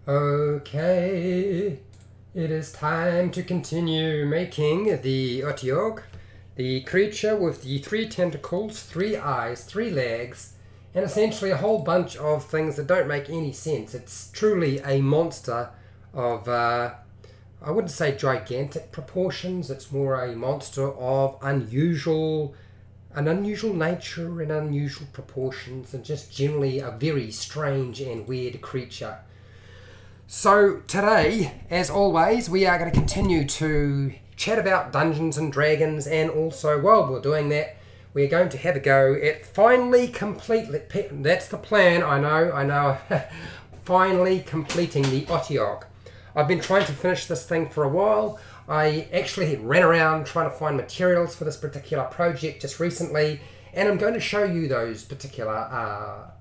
Okay, it is time to continue making the Otyugh, the creature with the 3 tentacles, 3 eyes, 3 legs, and essentially a whole bunch of things that don't make any sense. It's truly a monster of, I wouldn't say gigantic proportions, it's more a monster of an unusual nature and unusual proportions, and just generally a very strange and weird creature. So today, as always, we are going to continue to chat about Dungeons and Dragons, and also while we're doing that, we're going to have a go at finally that's the plan, I know, finally completing the Otyugh. I've been trying to finish this thing for a while. I actually ran around trying to find materials for this particular project just recently, and I'm going to show you those particular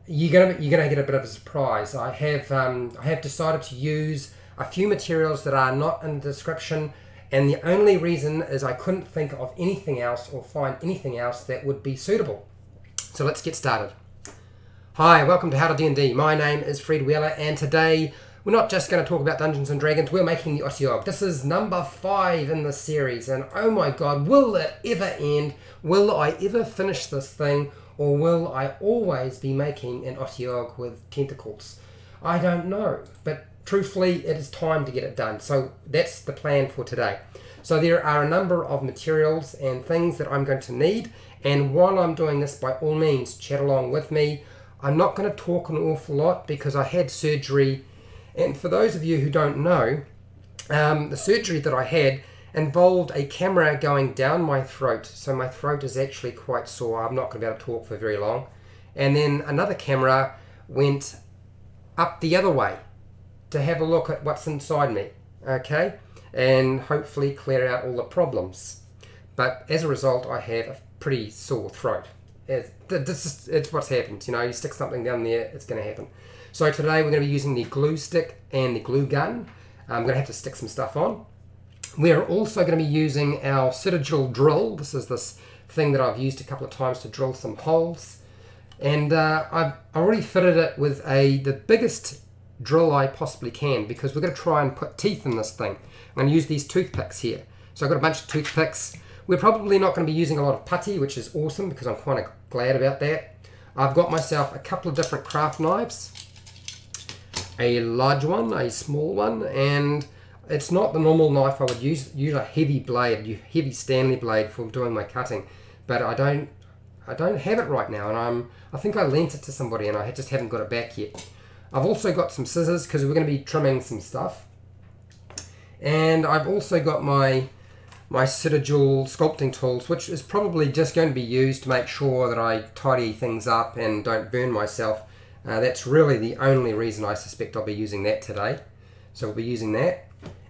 you're gonna get a bit of a surprise. I have decided to use a few materials that are not in the description, and the only reason is I couldn't think of anything else or find anything else that would be suitable. So let's get started. Hi, welcome to How to D&D. My name is Fred Wheeler, and today we're not just going to talk about Dungeons and Dragons, we're making the Otyugh. This is number 5 in this series, and oh my god, will it ever end? Will I ever finish this thing? Or will I always be making an Otyugh with tentacles? I don't know, but truthfully, it is time to get it done. So that's the plan for today. So there are a number of materials and things that I'm going to need, and while I'm doing this, by all means, chat along with me. I'm not going to talk an awful lot because I had surgery, and for those of you who don't know, the surgery that I had involved a camera going down my throat, so my throat is actually quite sore. I'm not going to be able to talk for very long. And then another camera went up the other way to have a look at what's inside me, okay, and hopefully clear out all the problems. But as a result, I have a pretty sore throat. It's what's happened, you know, you stick something down there, it's going to happen. So today we're going to be using the glue stick and the glue gun. I'm going to have to stick some stuff on. We're also going to be using our Citadel drill. This is this thing that I've used a couple of times to drill some holes. And I've already fitted it with the biggest drill I possibly can, because we're going to try and put teeth in this thing. I'm going to use these toothpicks here. So I've got a bunch of toothpicks. We're probably not going to be using a lot of putty, which is awesome because I'm kind of glad about that. I've got myself a couple of different craft knives. A large one, a small one, and it's not the normal knife I would use. Use a heavy blade, heavy Stanley blade for doing my cutting, but I don't have it right now, and I think I lent it to somebody and I just haven't got it back yet. I've also got some scissors because we're going to be trimming some stuff, and I've also got my Citadel sculpting tools, which is probably just going to be used to make sure that I tidy things up and don't burn myself. That's really the only reason I suspect I'll be using that today. So we'll be using that.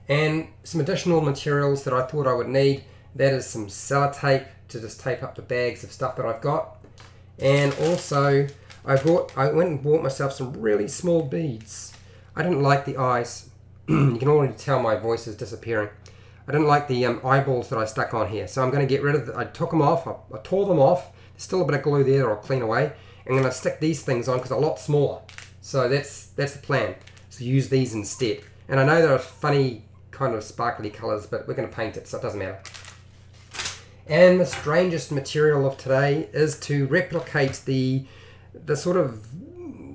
And some additional materials that I thought I would need. That is some sellotape to just tape up the bags of stuff that I've got. And also, I went and bought myself some really small beads. I didn't like the eyes. You can already tell my voice is disappearing. I didn't like the eyeballs that I stuck on here. So I'm going to get rid of I took them off. I tore them off. There's still a bit of glue there that I'll clean away. I'm going to stick these things on because they're a lot smaller. So that's the plan. So use these instead. And I know they're funny kind of sparkly colors, but we're going to paint it, so it doesn't matter. And the strangest material of today is to replicate the sort of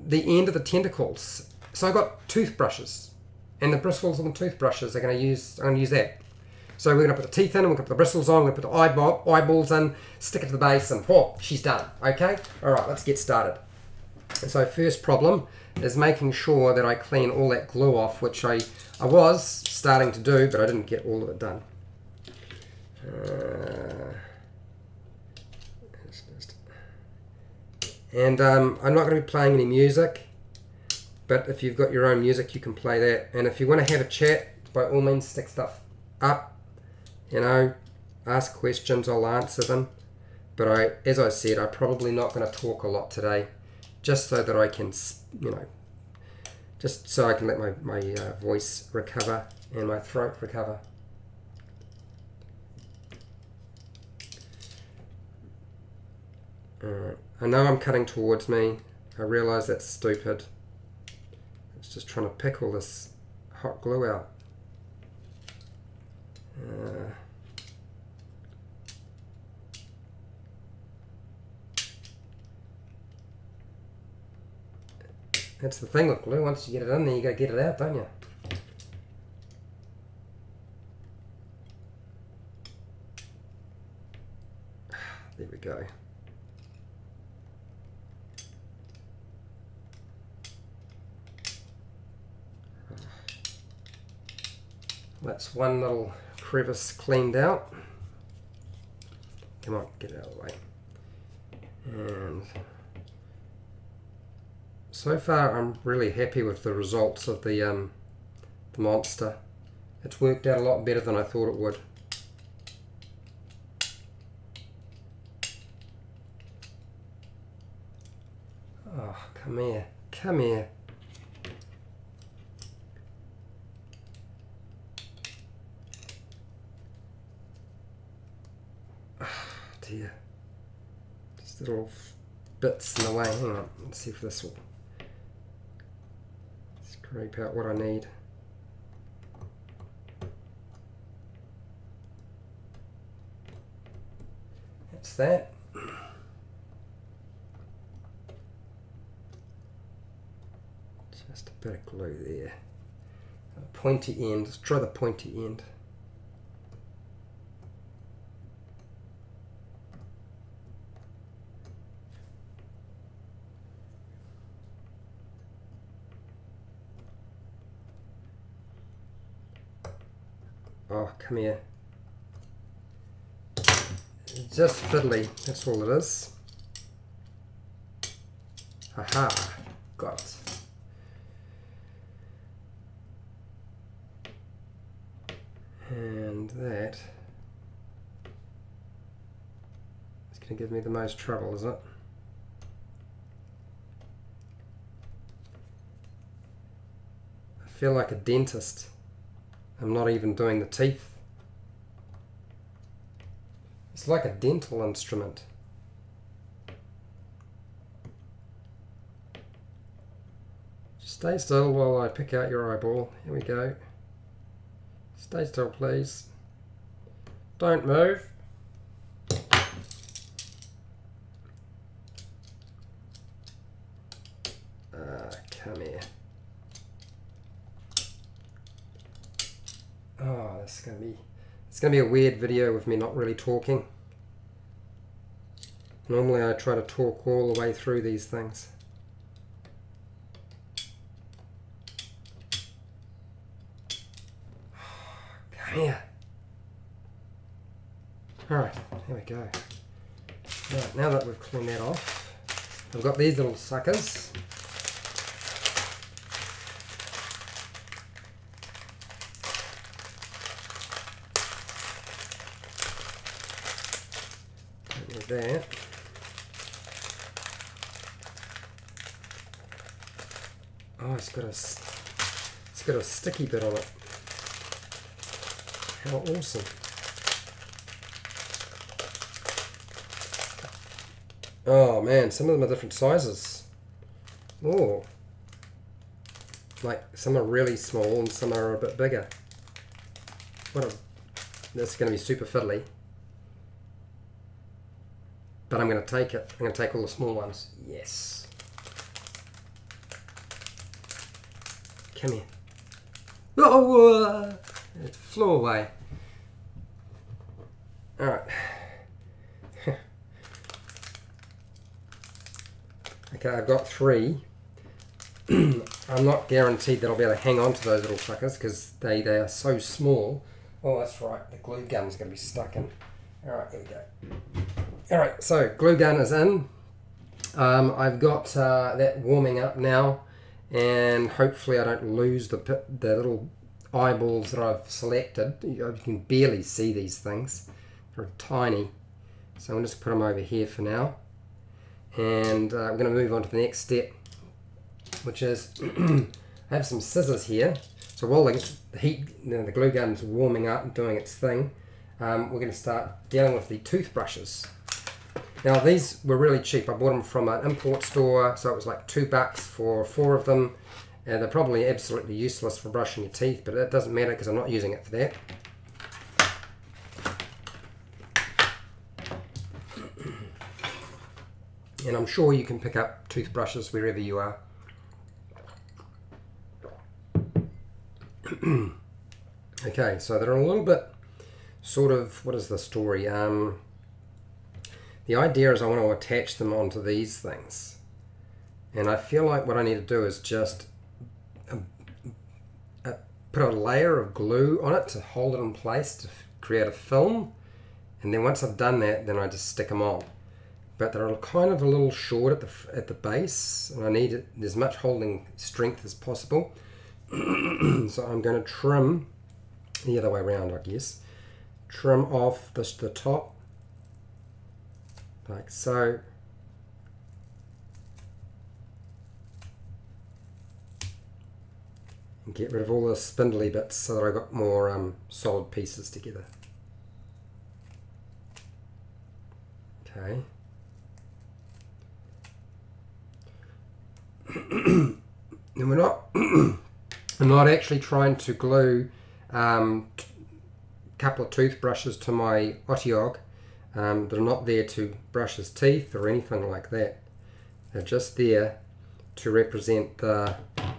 the end of the tentacles. So I've got toothbrushes, and the bristles on the toothbrushes I'm going to use that. So we're going to put the teeth in, we're going to put the bristles on, we're going to put the eyeballs in, stick it to the base, and whoa, she's done. Okay? Alright, let's get started. And so first problem is making sure that I clean all that glue off, which I was starting to do, but I didn't get all of it done. And I'm not going to be playing any music, but if you've got your own music, you can play that. And if you want to have a chat, by all means, stick stuff up. You know, ask questions, I'll answer them. But as I said, I'm probably not going to talk a lot today, just so that I can, you know, just so I can let my voice recover and my throat recover. Alright, I know I'm cutting towards me. I realise that's stupid. It's just trying to pick all this hot glue out. That's the thing with glue, once you get it in there, you gotta get it out, don't you? There we go. That's one little crevice cleaned out. Come on, get it out of the way. And so far I'm really happy with the results of the monster. It's worked out a lot better than I thought it would. Oh, come here, come here. Dear. Just little bits in the way. Hang on, let's see if this will scrape out what I need. That's that. Just a bit of glue there. A pointy end. Let's try the pointy end. Oh, come here. Just fiddly, that's all it is. Haha, got it. And that is going to give me the most trouble, isn't it? I feel like a dentist. I'm not even doing the teeth. It's like a dental instrument. Just stay still while I pick out your eyeball. Here we go. Stay still, please. Don't move. Come here. Oh, it's gonna be a weird video with me not really talking. Normally I try to talk all the way through these things. Come here. Alright, there we go. Right, now that we've cleaned that off, I've got these little suckers. That. Oh, it's got a sticky bit on it. How awesome. Oh man, some of them are different sizes. Oh. Like some are really small and some are a bit bigger. That's going to be super fiddly. But I'm going to take it. I'm going to take all the small ones. Yes. Come here. Oh! It flew away. Alright. Okay, I've got 3. I'm not guaranteed that I'll be able to hang on to those little suckers because they are so small. Oh, that's right. The glue gun's going to be stuck in. Alright, here we go. Alright, so glue gun is in. I've got that warming up now, and hopefully I don't lose the little eyeballs that I've selected. You can barely see these things. They're tiny. So I'm just put them over here for now. And we're going to move on to the next step, which is I have some scissors here. So while the heat, the glue gun's warming up and doing its thing, we're going to start dealing with the toothbrushes. Now these were really cheap. I bought them from an import store, so it was like $2 for 4 of them, and they're probably absolutely useless for brushing your teeth, but it doesn't matter because I'm not using it for that. And I'm sure you can pick up toothbrushes wherever you are. Okay, so they're a little bit sort of, what is the story? The idea is I want to attach them onto these things. And I feel like what I need to do is just put a layer of glue on it to hold it in place to create a film. And then once I've done that, then I just stick them on. But they're kind of a little short at the base, and I need as much holding strength as possible. So I'm going to trim the other way around, I guess. Trim off the top, like so. And get rid of all the spindly bits so that I got more solid pieces together. Okay. And we're not I'm not actually trying to glue a couple of toothbrushes to my Otyugh. They're not there to brush his teeth or anything like that. They're just there to represent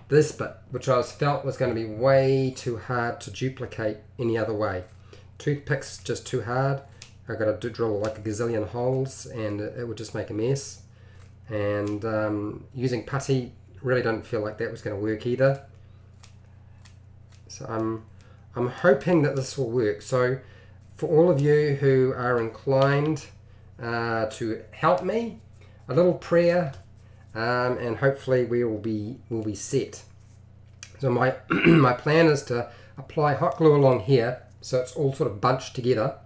this bit, which I felt was going to be way too hard to duplicate any other way. Toothpicks just too hard. I've got to drill like a gazillion holes and it would just make a mess. And using putty, really don't feel like that was going to work either. So I'm hoping that this will work. So for all of you who are inclined to help me, a little prayer, and hopefully we'll be set. So my my plan is to apply hot glue along here so it's all sort of bunched together,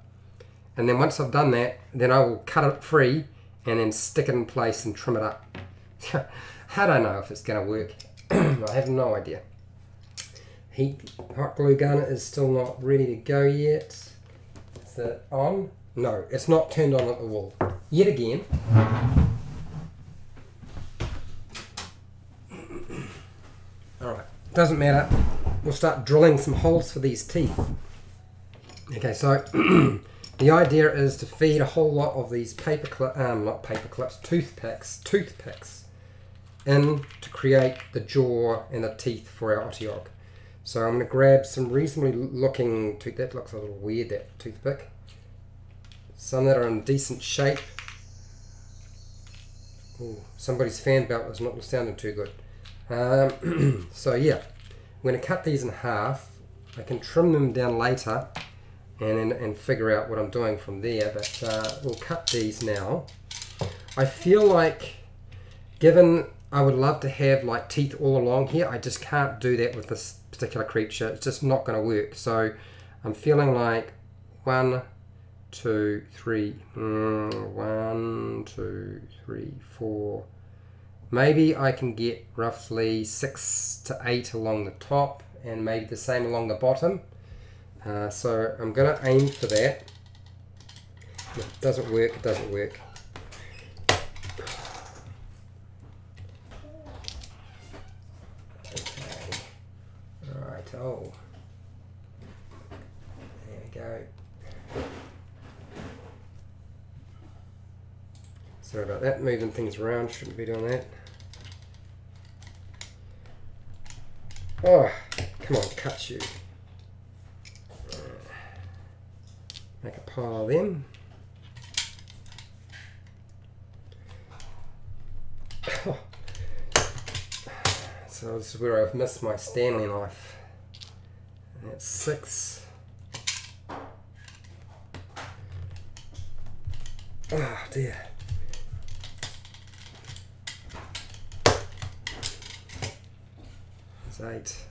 and then once I've done that, then I will cut it free and then stick it in place and trim it up. I don't know if it's going to work. I have no idea. Hot glue gun is still not ready to go yet. Is it on? No, it's not turned on at the wall. Yet again. Alright, doesn't matter. We'll start drilling some holes for these teeth. Okay, so the idea is to feed a whole lot of these toothpicks in to create the jaw and the teeth for our Otyugh. So I'm going to grab some reasonably looking tooth. That looks a little weird, that toothpick. Some that are in decent shape. Ooh, somebody's fan belt is not sounding too good. So yeah, I'm going to cut these in half. I can trim them down later and figure out what I'm doing from there, but we'll cut these now. I feel like, given I would love to have like teeth all along here, I just can't do that with this particular creature. It's just not going to work. So I'm feeling like 1, 2, 3, 1, 2, 3, 4. Maybe I can get roughly 6 to 8 along the top and maybe the same along the bottom. So I'm going to aim for that. If it doesn't work, it doesn't work. Okay. Alright, oh. There we go. Sorry about that, moving things around, shouldn't be doing that. Oh, come on, cut you. Make a pile of them. Oh. So this is where I've missed my Stanley knife. And that's 6. Oh dear. That's 8.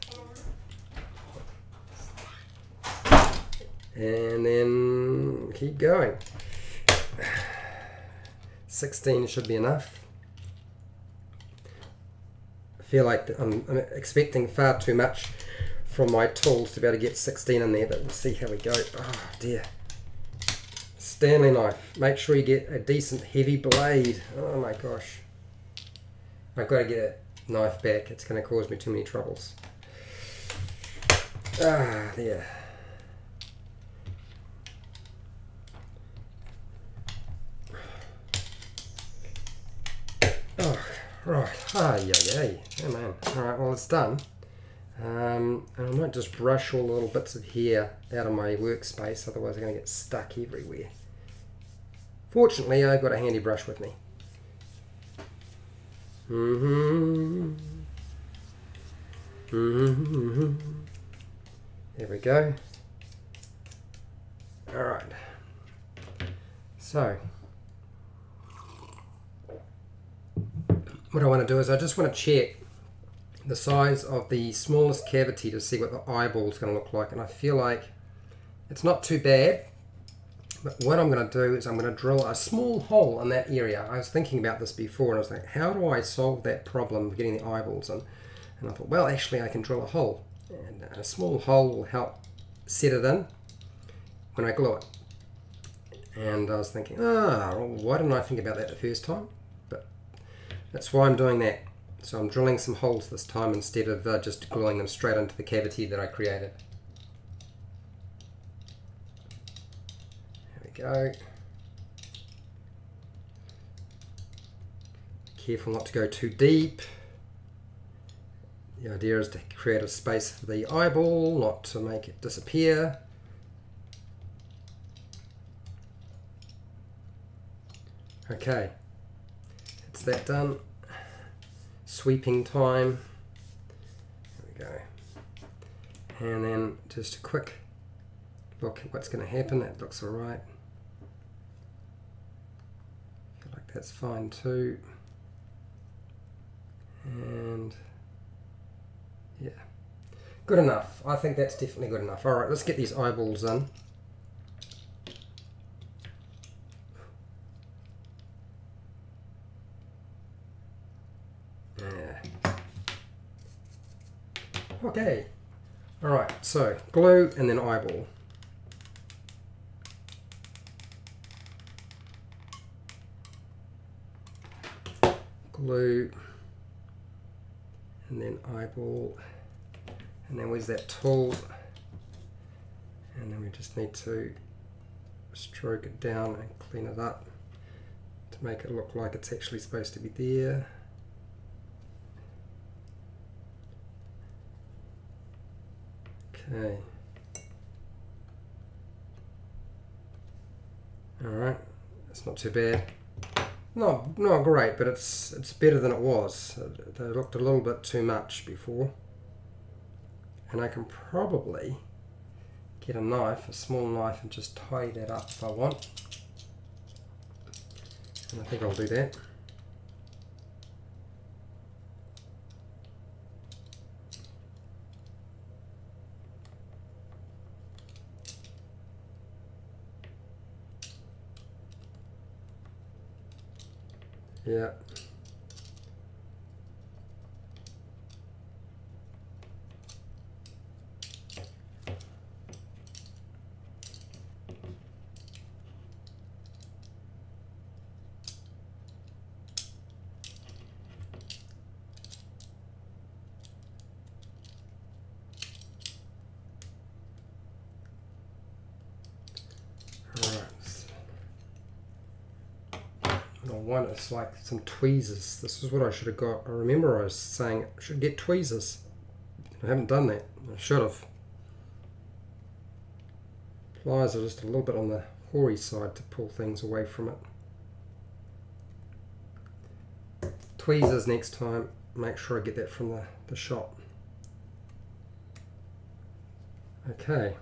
And then keep going. 16 should be enough. I feel like I'm expecting far too much from my tools to be able to get 16 in there, but we'll see how we go. Oh dear. Stanley knife. Make sure you get a decent heavy blade. Oh my gosh. I've got to get knife back. It's going to cause me too many troubles. Ah, there. Oh, right. Ah, yeah. Oh, man. Alright, well, it's done. And I might just brush all the little bits of hair out of my workspace, otherwise I'm going to get stuck everywhere. Fortunately, I've got a handy brush with me. There we go. Alright. So, what I want to do is I just want to check the size of the smallest cavity to see what the eyeball is going to look like, and I feel like it's not too bad. But what I'm going to do is I'm going to drill a small hole in that area. I was thinking about this before and I was like, how do I solve that problem of getting the eyeballs in? And I thought, well, actually I can drill a hole, and a small hole will help set it in when I glue it. And I was thinking, why didn't I think about that the first time? But that's why I'm doing that. So I'm drilling some holes this time instead of just gluing them straight into the cavity that I created. There we go. Careful not to go too deep. The idea is to create a space for the eyeball, not to make it disappear. Okay, that's that done. Sweeping time. There we go. And then just a quick look at what's going to happen. That looks alright. Feel like that's fine too. And yeah, good enough. I think that's definitely good enough. Alright, let's get these eyeballs in. Okay, alright, so glue and then eyeball. Glue and then eyeball, and then where's that tool? And then we just need to stroke it down and clean it up to make it look like it's actually supposed to be there. Okay. Alright, that's not too bad. Not great, but it's better than it was. They looked a little bit too much before. And I can probably get a knife, a small knife, and just tie that up if I want. And I think I'll do that. Yeah. One is like some tweezers. This is what I should have got. I remember I was saying I should get tweezers. I haven't done that. I should have. Pliers are just a little bit on the hoary side to pull things away from it. Tweezers next time. Make sure I get that from the shop. Okay.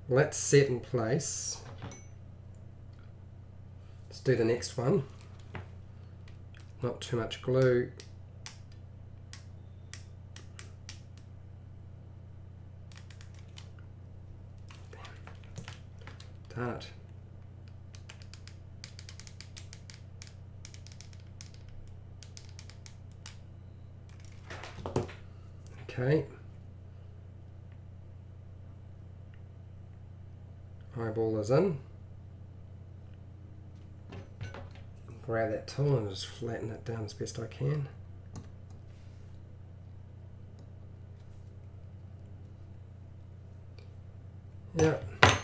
Well, that's set in place. Do the next one. Not too much glue. Darn it. Okay. Eyeball is in. grab that tool and just flatten it down as best I can. Yep. A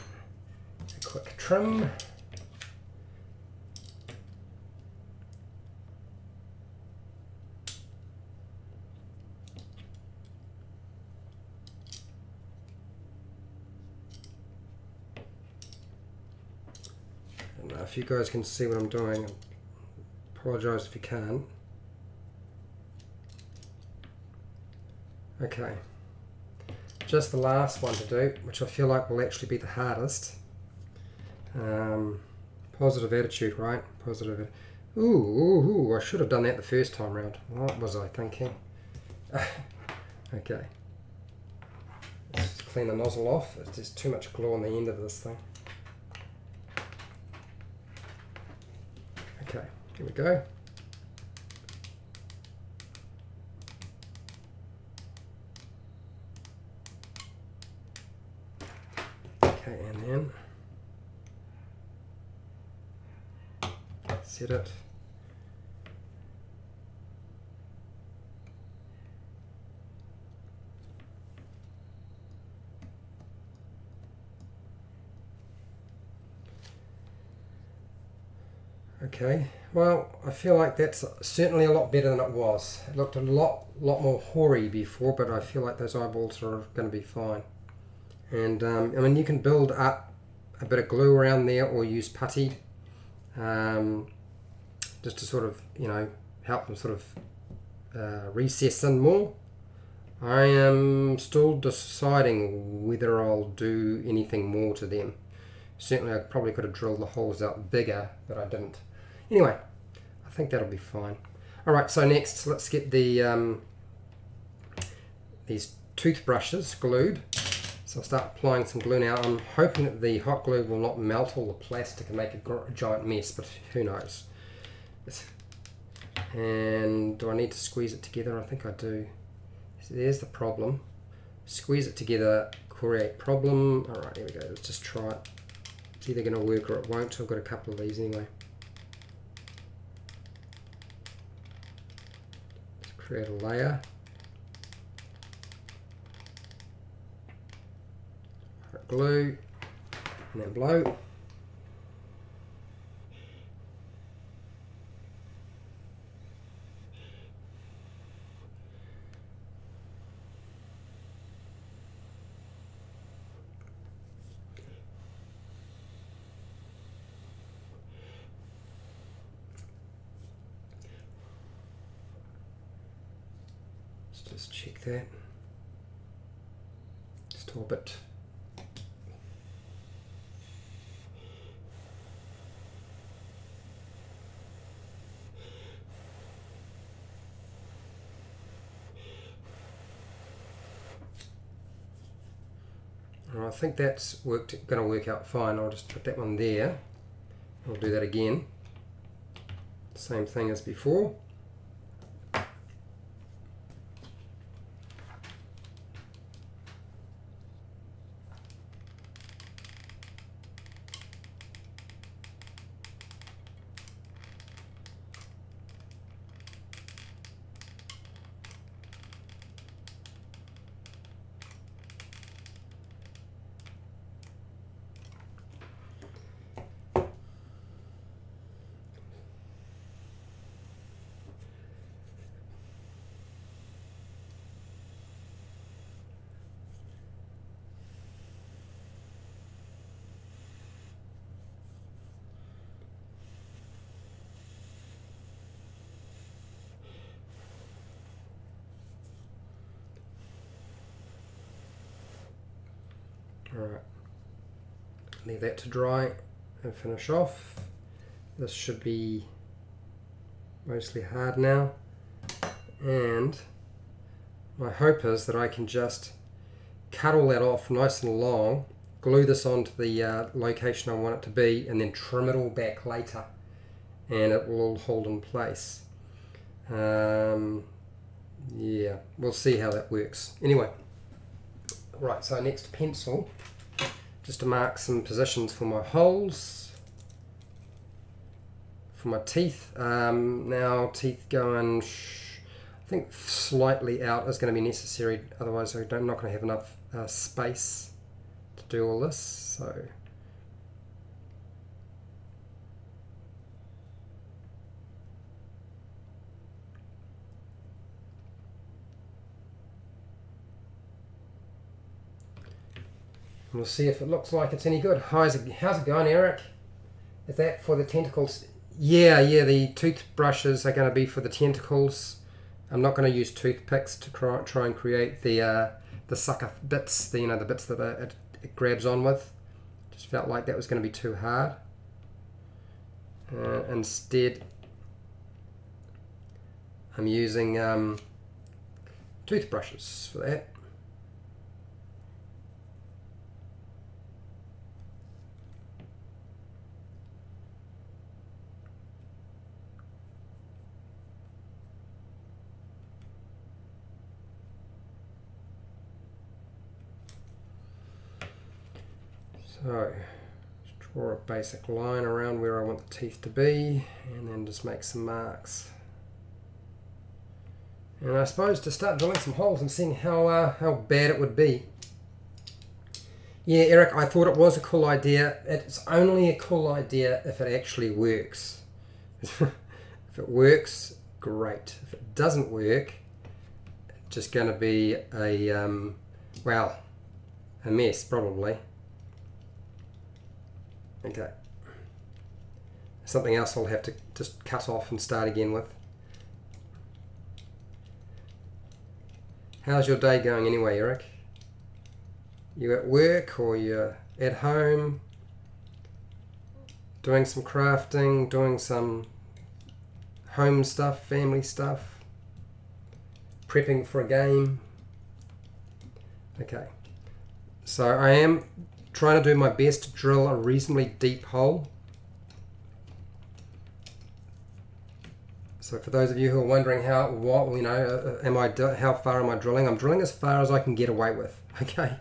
quick trim. I don't know if you guys can see what I'm doing. Apologise if you can't. Okay. Just the last one to do, which I feel like will actually be the hardest. Positive attitude, right? Positive. Ooh, I should have done that the first time round. What was I thinking? Okay. Let's just clean the nozzle off. There's too much glue on the end of this thing. Okay, here we go. Okay, and then set it. Okay, well, I feel like that's certainly a lot better than it was. It looked a lot more hoary before, but I feel like those eyeballs are going to be fine. And I mean, you can build up a bit of glue around there or use putty just to sort of, you know, help them sort of recess in more. I am still deciding whether I'll do anything more to them. Certainly I probably could have drilled the holes out bigger, but I didn't. Anyway, I think that'll be fine. Alright, so next let's get the these toothbrushes glued. So I'll start applying some glue now. I'm hoping that the hot glue will not melt all the plastic and make a giant mess, but who knows. And do I need to squeeze it together? I think I do. So there's the problem. Squeeze it together, create problem. Alright, here we go. Let's just try it. It's either going to work or it won't. I've got a couple of these anyway. Let's create a layer. Glue and then blow. Let's just check that. Just a bit. I think that's going to work out fine. I'll just put that one there. I'll do that again. Same thing as before. Alright, leave that to dry and finish off. This should be mostly hard now, and my hope is that I can just cut all that off nice and long, glue this onto the location I want it to be, and then trim it all back later and it will all hold in place. Yeah, we'll see how that works. Anyway, right, so next pencil, just to mark some positions for my holes for my teeth. Now teeth going, I think slightly out is going to be necessary, otherwise I'm not going to have enough space to do all this. So we'll see if it looks like it's any good. How's it going, Eric? Is that for the tentacles? Yeah, the toothbrushes are going to be for the tentacles. I'm not going to use toothpicks to try and create the sucker bits, the bits that it grabs on with. Just felt like that was going to be too hard. Instead, I'm using toothbrushes for that. So, just draw a basic line around where I want the teeth to be, and then just make some marks. And I suppose to start drilling some holes and seeing how bad it would be. Yeah, Eric, I thought it was a cool idea. It's only a cool idea if it actually works. If it works, great. If it doesn't work, it's just going to be a mess probably. Okay. Something else I'll have to just cut off and start again with. How's your day going anyway, Eric? You at work or you're at home? Doing some crafting, doing some home stuff, family stuff? Prepping for a game? Okay. So I am trying to do my best to drill a reasonably deep hole. So for those of you who are wondering how far am I drilling? I'm drilling as far as I can get away with. Okay.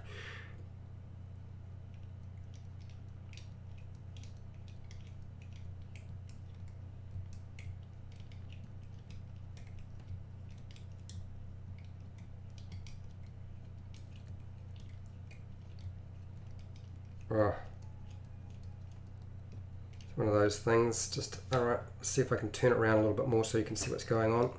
Oh. It's one of those things. Just, alright, let's see if I can turn it around a little bit more so you can see what's going on.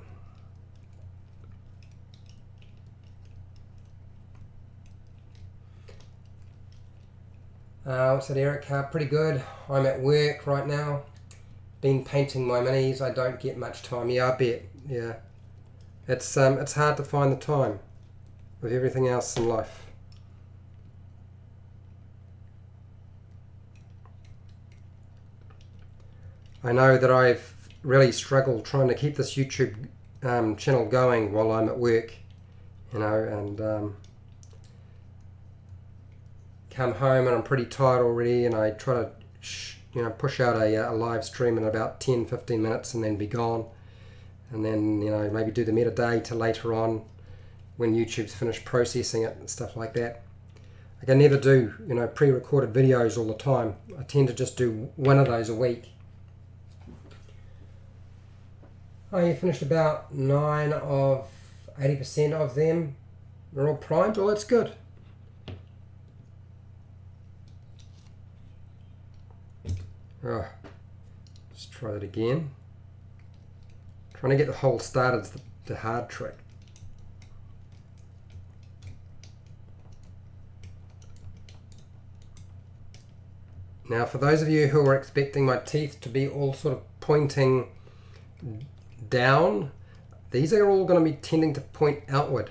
What's that, Eric? Pretty good. I'm at work right now. Been painting my minis. I don't get much time. Yeah, I bet. Yeah. It's hard to find the time with everything else in life. I know that I've really struggled trying to keep this YouTube channel going while I'm at work, and come home and I'm pretty tired already, and I try to push out a live stream in about 10-15 minutes and then be gone, and then maybe do the metadata later on when YouTube's finished processing it and stuff like that. I can never do pre-recorded videos all the time. I tend to just do one of those a week. I finished about 9 of 80% of them. They're all primed. Well, that's good. Oh, let's try that again. Trying to get the hole started is the hard trick. Now, for those of you who are expecting my teeth to be all sort of pointing down, these are all going to be tending to point outward,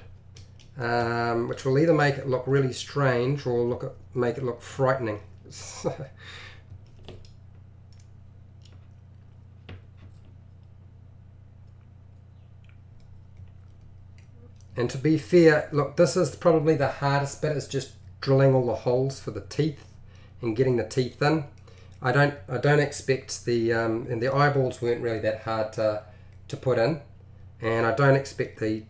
which will either make it look really strange or make it look frightening. And to be fair, look, this is probably the hardest bit, is just drilling all the holes for the teeth and getting the teeth in. I don't expect and the eyeballs weren't really that hard to put in, and I don't expect the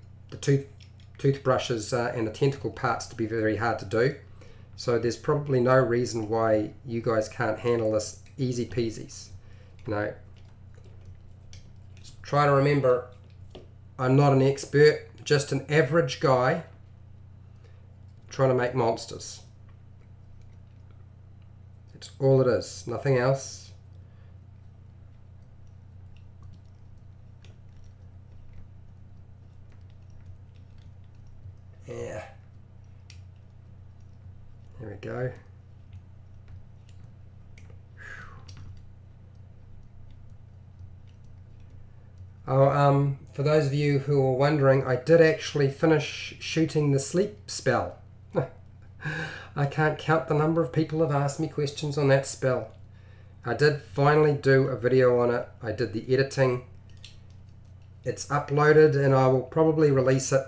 toothbrushes and the tentacle parts to be very hard to do. So there's probably no reason why you guys can't handle this easy peasies. try to remember, I'm not an expert, just an average guy trying to make monsters. It's all it is, nothing else. Yeah. There we go. Oh, for those of you who are wondering, I did actually finish shooting the sleep spell. I can't count the number of people who have asked me questions on that spell. I did finally do a video on it. I did the editing. It's uploaded, and I will probably release it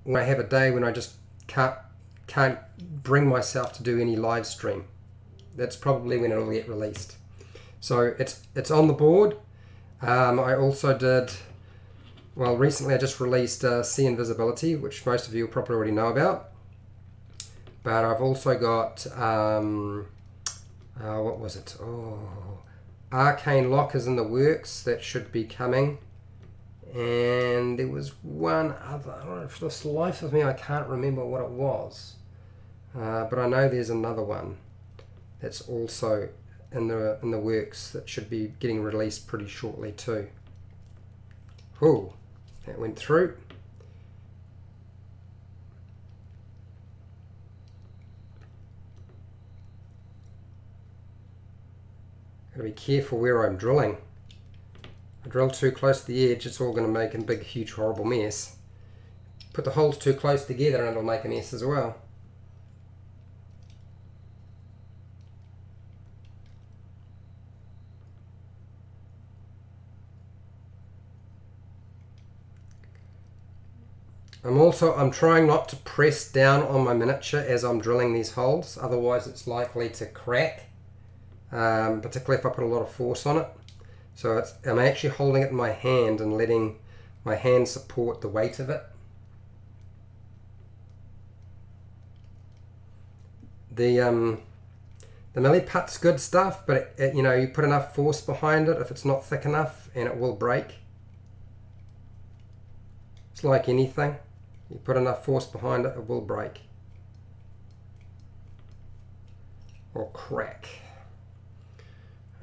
when I have a day when I just can't bring myself to do any live stream. That's probably when it'll get released. So it's on the board. I also did, well, recently I just released Sea Invisibility, which most of you will probably already know about. But I've also got, what was it? Oh, Arcane Lock is in the works. That should be coming. And there was one other, I don't know, for the life of me I can't remember what it was. But I know there's another one that's also in the works that should be getting released pretty shortly too. Oh, that went through. Gotta be careful where I'm drilling. I drill too close to the edge, it's all going to make a big, huge, horrible mess. Put the holes too close together and it'll make a mess as well. I'm trying not to press down on my miniature as I'm drilling these holes, otherwise it's likely to crack, particularly if I put a lot of force on it. So I'm actually holding it in my hand and letting my hand support the weight of it. The milliput's good stuff, but you know, you put enough force behind it, if it's not thick enough, and it will break. It's like anything. You put enough force behind it, it will break. Or crack.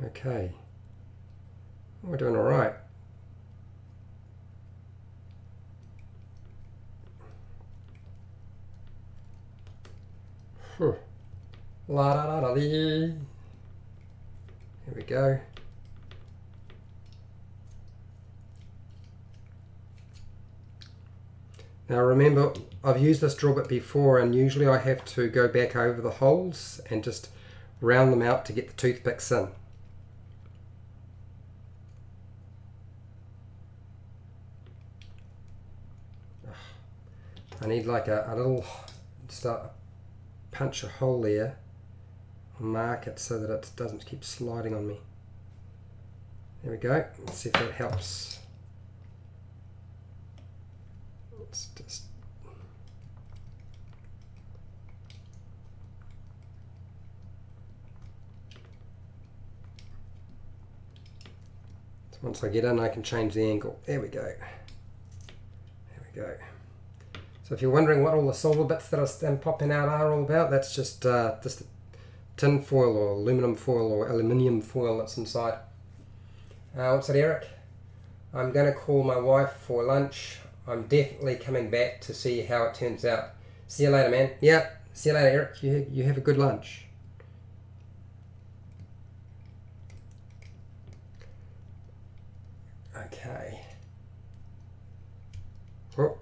Okay. We're doing all right. La da da da dee. Here we go. Now remember, I've used this drill bit before, and usually I have to go back over the holes and just round them out to get the toothpicks in. I need like a little, just punch a hole there, mark it so that it doesn't keep sliding on me. There we go. Let's see if that helps. Let's just once I get in, I can change the angle. There we go. There we go. So if you're wondering what all the silver bits that are popping out are all about, that's just tin foil or aluminum foil or aluminium foil that's inside. What's it, Eric? I'm going to call my wife for lunch. I'm definitely coming back to see how it turns out. See you later, man. Yeah, see you later, Eric. You have a good lunch. Okay. Oh.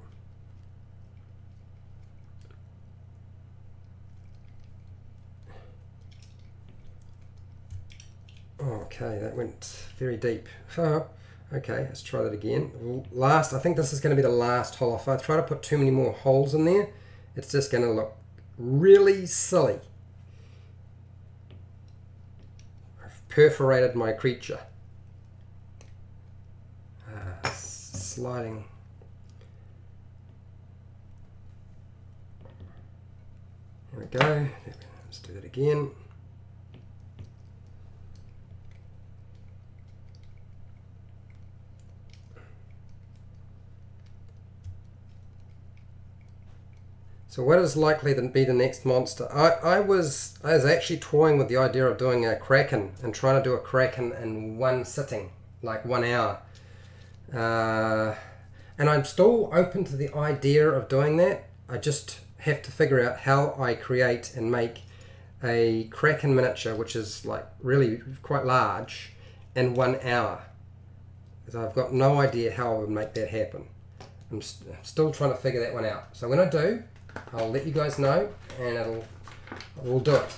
Okay, that went very deep. Oh, okay, let's try that again. Last, I think this is going to be the last hole. If I try to put too many more holes in there, it's just going to look really silly. I've perforated my creature. Sliding. There we go. Let's do that again. So what is likely to be the next monster? I was actually toying with the idea of doing a kraken and trying to do a kraken in one sitting, like 1 hour. And I'm still open to the idea of doing that. I just have to figure out how I create and make a kraken miniature, which is like really quite large, in 1 hour. Because I've got no idea how I would make that happen. I'm still trying to figure that one out. So when I do, I'll let you guys know, and we'll do it.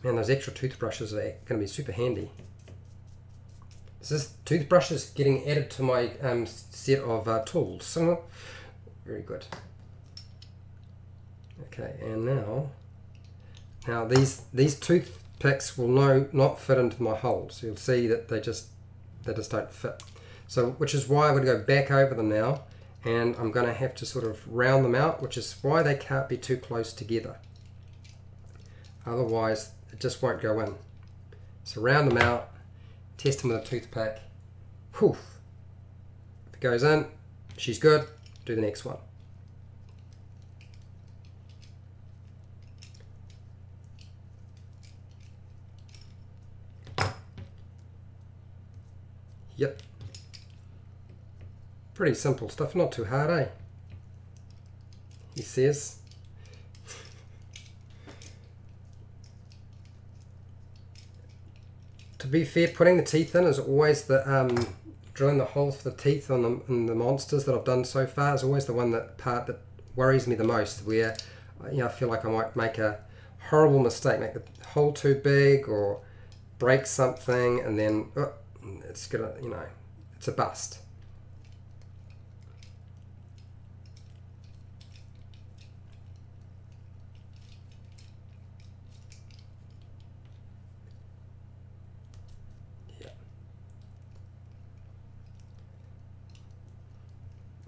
Man, those extra toothbrushes are going to be super handy. This toothbrush is getting added to my set of tools. Very good. Okay, and now these toothpicks will not fit into my holes. So you'll see that they just don't fit. So, which is why I'm going to go back over them now, and I'm going to have to sort of round them out, which is why they can't be too close together. Otherwise, it just won't go in. So round them out, test them with a toothpick. Whew. If it goes in, she's good. Do the next one. Yep. Pretty simple stuff, not too hard, eh? He says. To be fair, putting the teeth in is always the drilling the holes for the teeth in the monsters that I've done so far is always the part that worries me the most, where I feel like I might make a horrible mistake, make the hole too big or break something, and then it's gonna, it's a bust.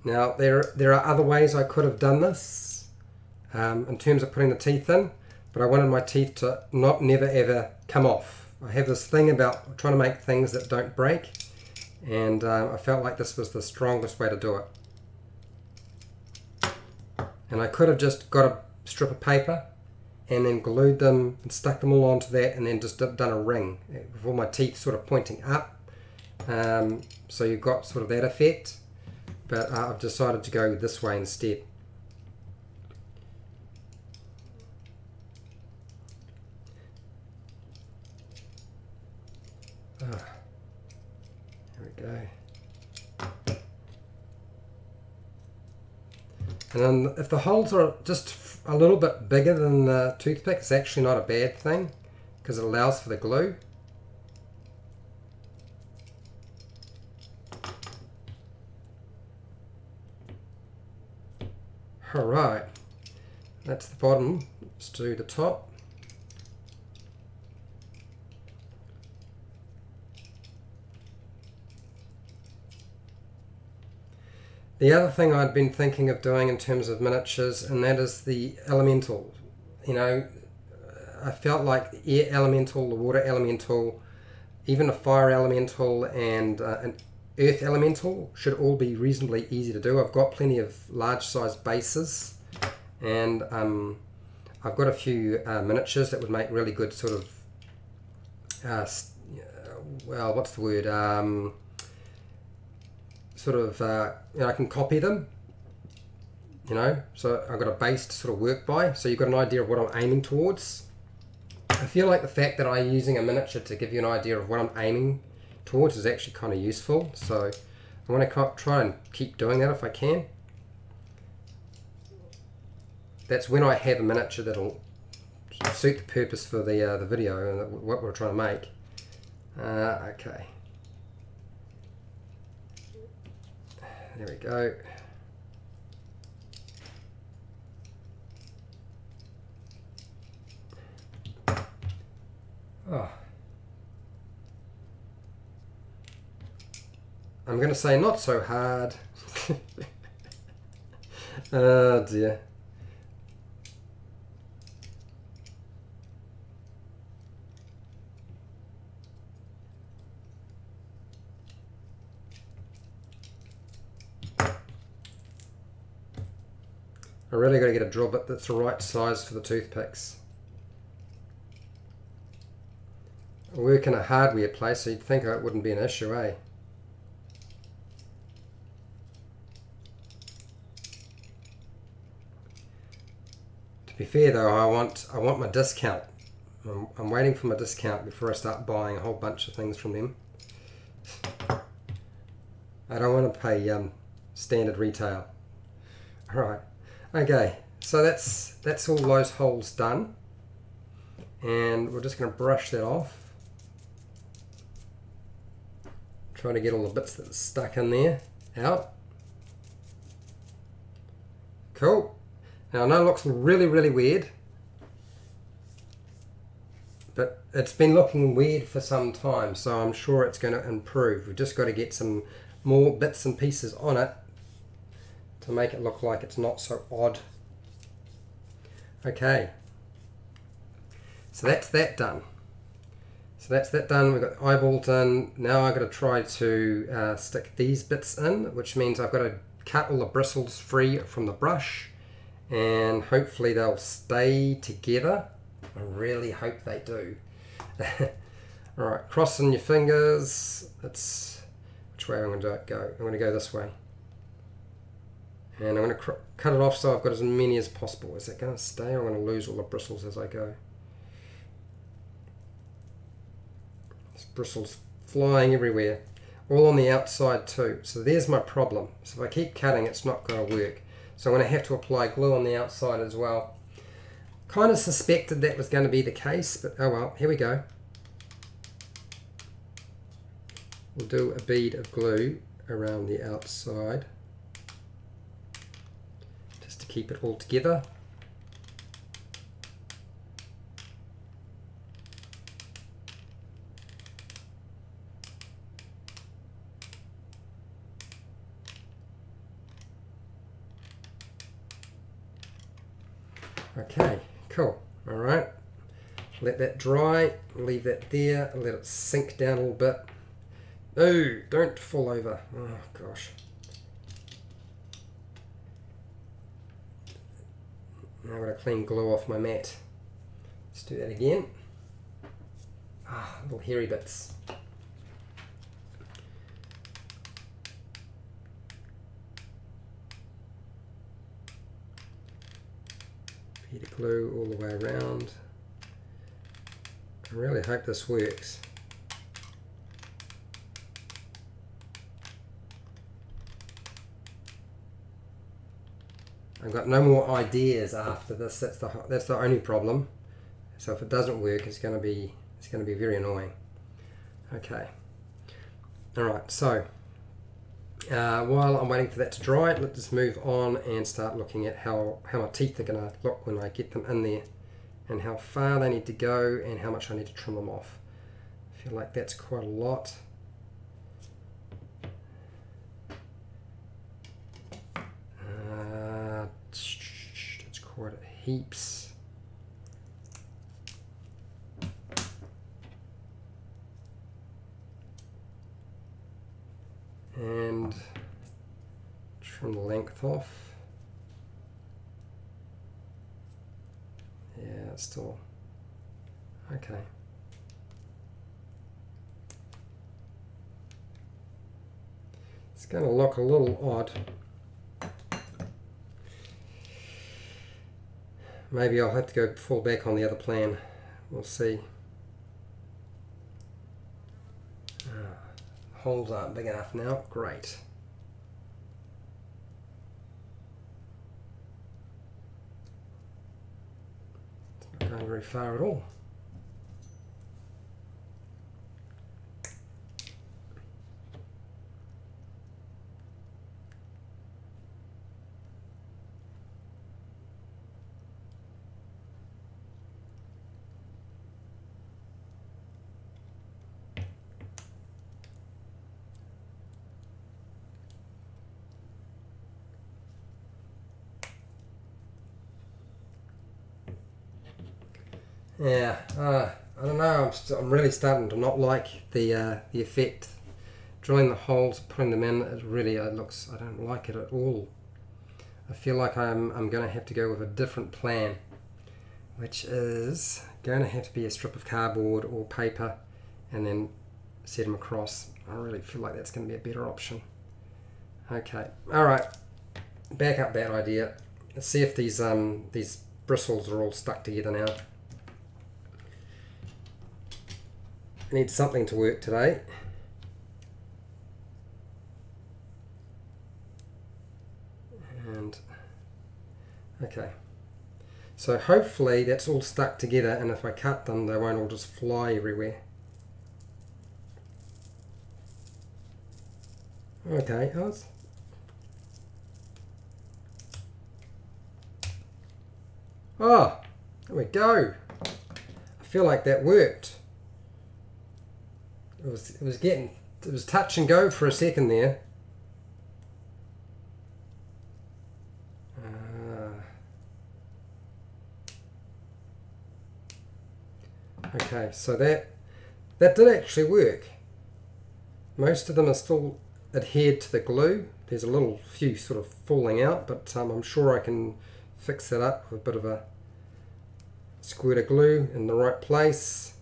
Now there are other ways I could have done this in terms of putting the teeth in, but I wanted my teeth to never ever come off. I have this thing about trying to make things that don't break, and I felt like this was the strongest way to do it. And I could have just got a strip of paper and then glued them and stuck them all onto that, and then just done a ring with all my teeth sort of pointing up, so you've got sort of that effect. But I've decided to go this way instead. Here we go. And then if the holes are just a little bit bigger than the toothpick, it's actually not a bad thing, because it allows for the glue. Alright, that's the bottom. Let's do the top. The other thing I'd been thinking of doing in terms of miniatures, and that is the elemental. I felt like the air elemental, the water elemental, even a fire elemental and an earth elemental should all be reasonably easy to do. I've got plenty of large size bases, and I've got a few miniatures that would make really good sort of well, what's the word, I can copy them, so I've got a base to sort of work by, so you've got an idea of what I'm aiming towards. I feel like the fact that I'm using a miniature to give you an idea of what I'm aiming towards is actually kind of useful, so I want to try and keep doing that if I can. That's when I have a miniature that'll suit the purpose for the video and what we're trying to make. Okay, there we go. Oh. I'm going to say not so hard. Oh dear. I really got to get a drill bit that's the right size for the toothpicks. I work in a hardware place, so you'd think it wouldn't be an issue, eh? To be fair though, I want my discount. I'm waiting for my discount before I start buying a whole bunch of things from them. I don't want to pay standard retail. Alright, okay, so that's all those holes done. And we're just going to brush that off. Try to get all the bits that are stuck in there out. Cool. Now I know it looks really weird, but it's been looking weird for some time, so I'm sure it's going to improve. We've just got to get some more bits and pieces on it to make it look like it's not so odd. Okay, so that's that done. We've got eyeballs in. Now I've got to try to stick these bits in, which means I've got to cut all the bristles free from the brush, and hopefully they'll stay together. I really hope they do. Alright, crossing your fingers. That's which way I'm going to go. I'm going to go this way. And I'm going to cut it off so I've got as many as possible. Is that going to stay, or I'm going to lose all the bristles as I go? There's bristles flying everywhere. All on the outside too. So there's my problem. So if I keep cutting, it's not going to work. So I'm going to have to apply glue on the outside as well. Kind of suspected that was going to be the case, but oh well, here we go. We'll do a bead of glue around the outside, just to keep it all together. Okay, cool. All right, let that dry, leave that there, and let it sink down a little bit. No, don't fall over. Oh gosh. Now I've got to clean glue off my mat. Let's do that again. Ah, little hairy bits. Bead of glue all the way around. I really hope this works. I've got no more ideas after this. That's the only problem. So if it doesn't work, it's going to be very annoying. Okay. All right. So while I'm waiting for that to dry, let's just move on and start looking at how my teeth are going to look when I get them in there, and how far they need to go, and how much I need to trim them off. I feel like that's quite a lot. That's quite a heaps. And trim the length off. Yeah, it's still okay. It's going to look a little odd. Maybe I'll have to fall back on the other plan. We'll see. Holes aren't big enough now. Great. It's not going very far at all. Yeah, I don't know. I'm really starting to not like the effect. Drilling the holes, putting them in, it really looks. I don't like it at all. I feel like I'm going to have to go with a different plan, which is going to have to be a strip of cardboard or paper and then set them across. I really feel like that's going to be a better option. Okay, alright, back up that idea. Let's see if these bristles are all stuck together now. I need something to work today. And okay, so hopefully that's all stuck together, and if I cut them they won't all just fly everywhere. Okay, oh, there we go. I feel like that worked. It was touch and go for a second there. Okay, so that did actually work. Most of them are still adhered to the glue. There's a little few sort of falling out, but I'm sure I can fix that up with a bit of a squirt of glue in the right place.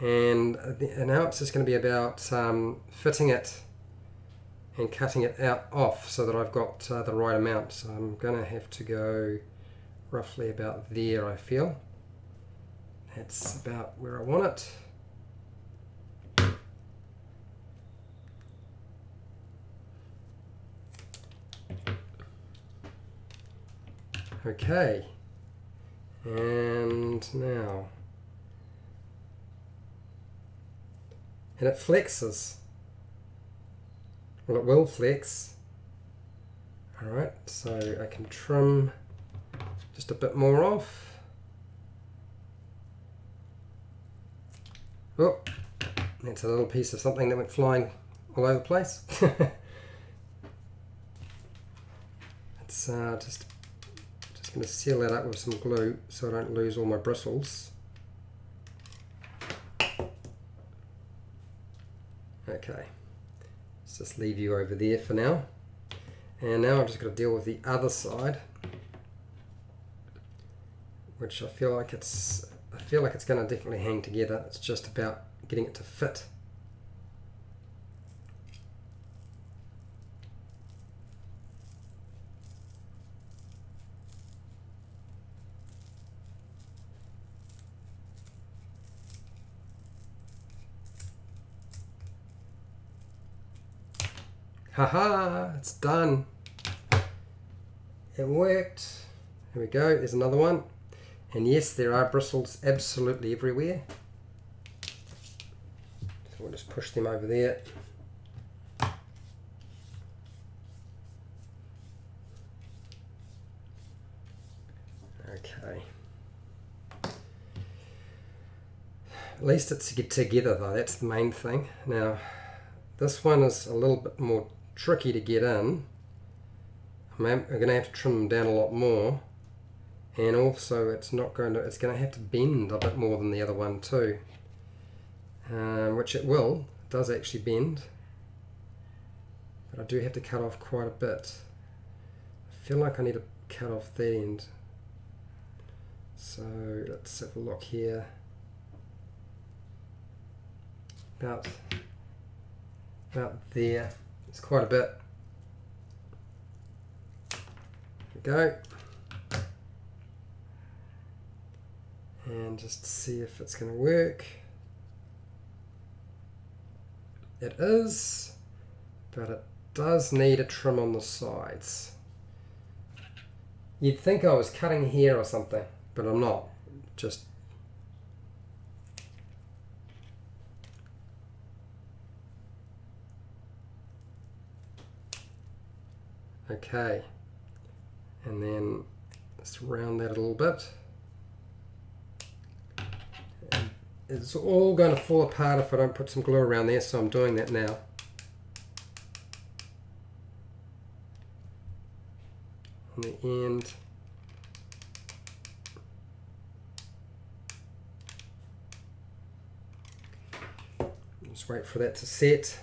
And now it's just going to be about fitting it and cutting it out off so that I've got the right amount. So I'm going to have to go roughly about there, I feel. That's about where I want it. Okay, and now, and it flexes. Well, it will flex. Alright, so I can trim just a bit more off. Oh, that's a little piece of something that went flying all over the place. It's just going to seal that up with some glue so I don't lose all my bristles. Okay, let's just leave you over there for now. And now I'm just going to deal with the other side, which I feel like it's going to definitely hang together. It's just about getting it to fit. Haha, it's done. It worked. Here we go, there's another one. And yes, there are bristles absolutely everywhere. So we'll just push them over there. Okay. At least it's together though, that's the main thing. Now, this one is a little bit more tricky to get in. I'm going to have to trim them down a lot more. And also it's going to have to bend a bit more than the other one too, which it will. It does actually bend, but I do have to cut off quite a bit. I feel like I need to cut off that end, so let's have a look here. About there. It's quite a bit. There we go. And just see if it's going to work. It is, but it does need a trim on the sides. You'd think I was cutting here or something, but I'm not. Just okay. And then let's round that a little bit. It's all going to fall apart if I don't put some glue around there, so I'm doing that now. On the end. Just wait for that to set.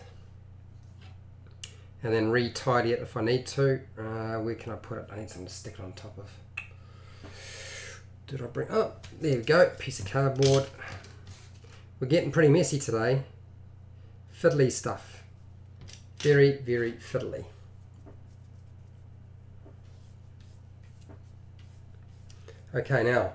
and then re-tidy it if I need to. Where can I put it? I need something to stick it on top of. Did I bring, oh, there we go, piece of cardboard. We're getting pretty messy today. Fiddly stuff. Very, very fiddly. Okay, now,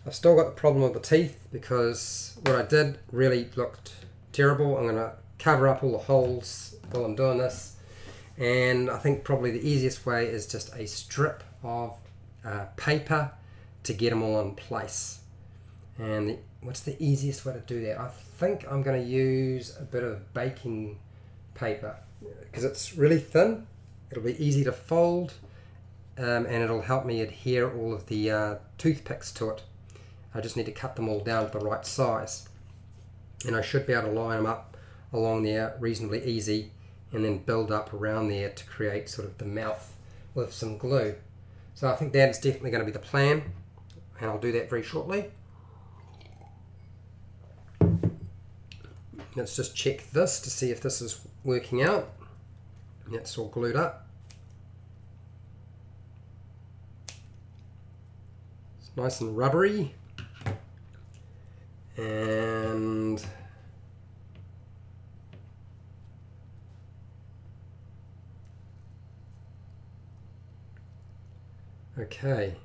I've still got the problem with the teeth because what I did really looked terrible. I'm going to cover up all the holes while I'm doing this. And I think probably the easiest way is just a strip of paper to get them all in place. And what's the easiest way to do that? I think I'm going to use a bit of baking paper because it's really thin. It'll be easy to fold, and it'll help me adhere all of the toothpicks to it. I just need to cut them all down to the right size, and I should be able to line them up along there reasonably easy and then build up around there to create sort of the mouth with some glue. So I think that's definitely going to be the plan, and I'll do that very shortly. Let's just check this to see if this is working out. That's all glued up. It's nice and rubbery. And okay.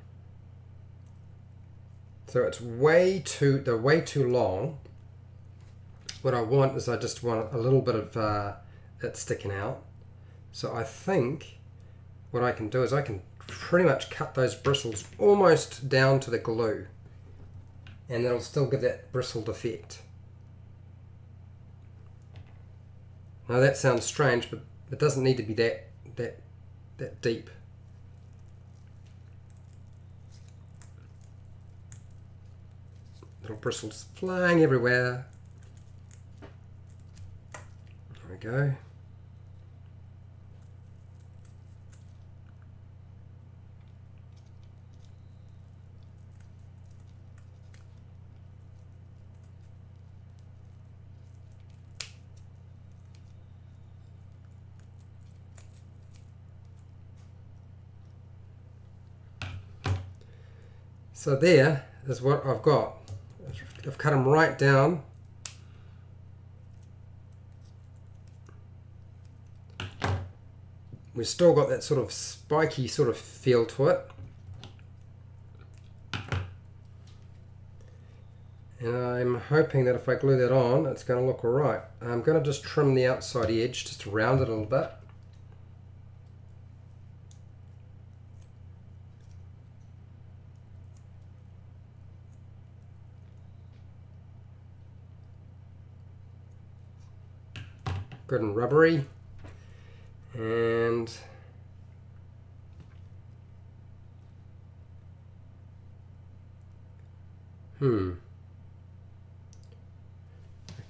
So it's way too long. What I want is I just want a little bit of it sticking out. So I think what I can do is I can pretty much cut those bristles almost down to the glue, and it'll still give that bristled effect. Now that sounds strange, but it doesn't need to be that deep. Little bristles flying everywhere. There we go. So there is what I've got. I've cut them right down. We've still got that sort of spiky sort of feel to it. And I'm hoping that if I glue that on, it's going to look alright. I'm going to just trim the outside edge just to round it a little bit. Good and rubbery, and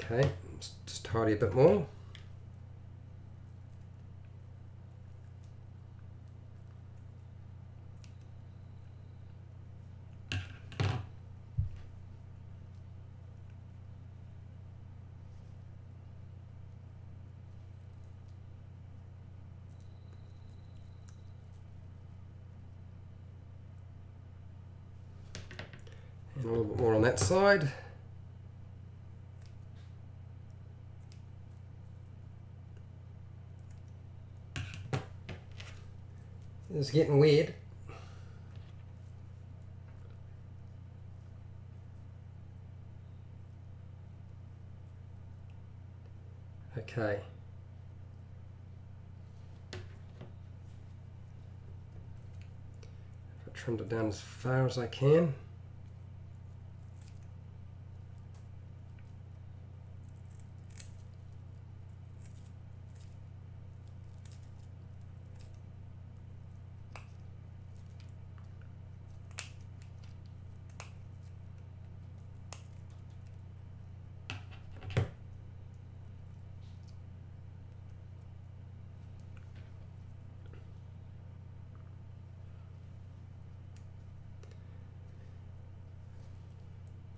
okay, let's just tidy a bit more. And a little bit more on that side. It's getting weird. Okay. I've trimmed it down as far as I can.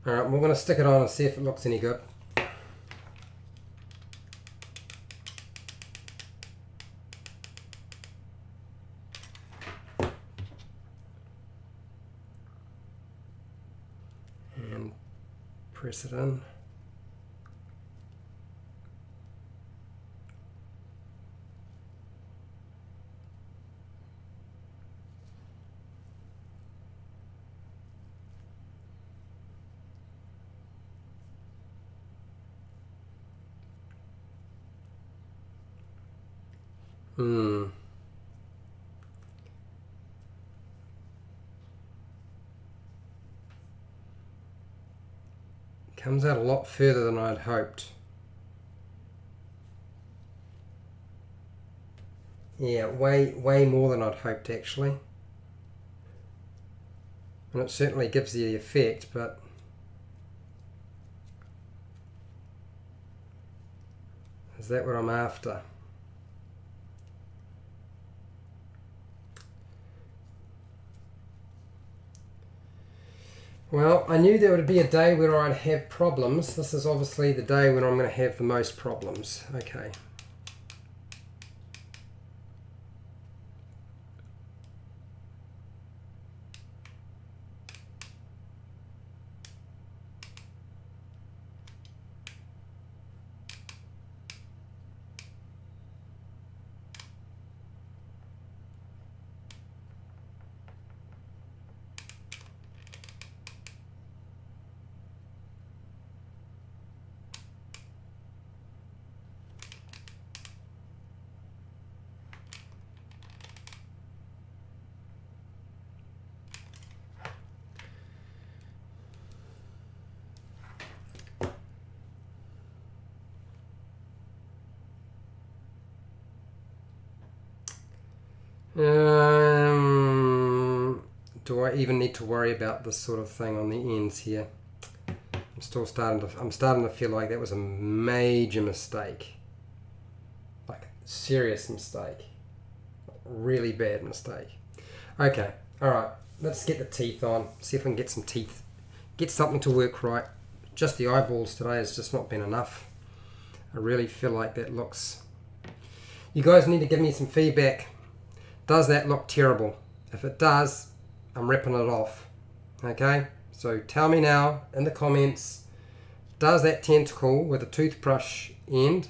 Alright, we're going to stick it on and see if it looks any good. press it in. Comes out a lot further than I'd hoped. Yeah, way more than I'd hoped actually. And it certainly gives the effect, but is that what I'm after? Well, I knew there would be a day where I'd have problems. This is obviously the day when I'm going to have the most problems. Okay. Do I even need to worry about this sort of thing on the ends here? I'm starting to feel like that was a major mistake. Like serious mistake. Really bad mistake. Okay, alright, let's get the teeth on. See if we can get some teeth. Get something to work right. Just the eyeballs today has just not been enough. I really feel like that looks... You guys need to give me some feedback. Does that look terrible? If it does, I'm ripping it off. Okay? So tell me now in the comments, does that tentacle with a toothbrush end,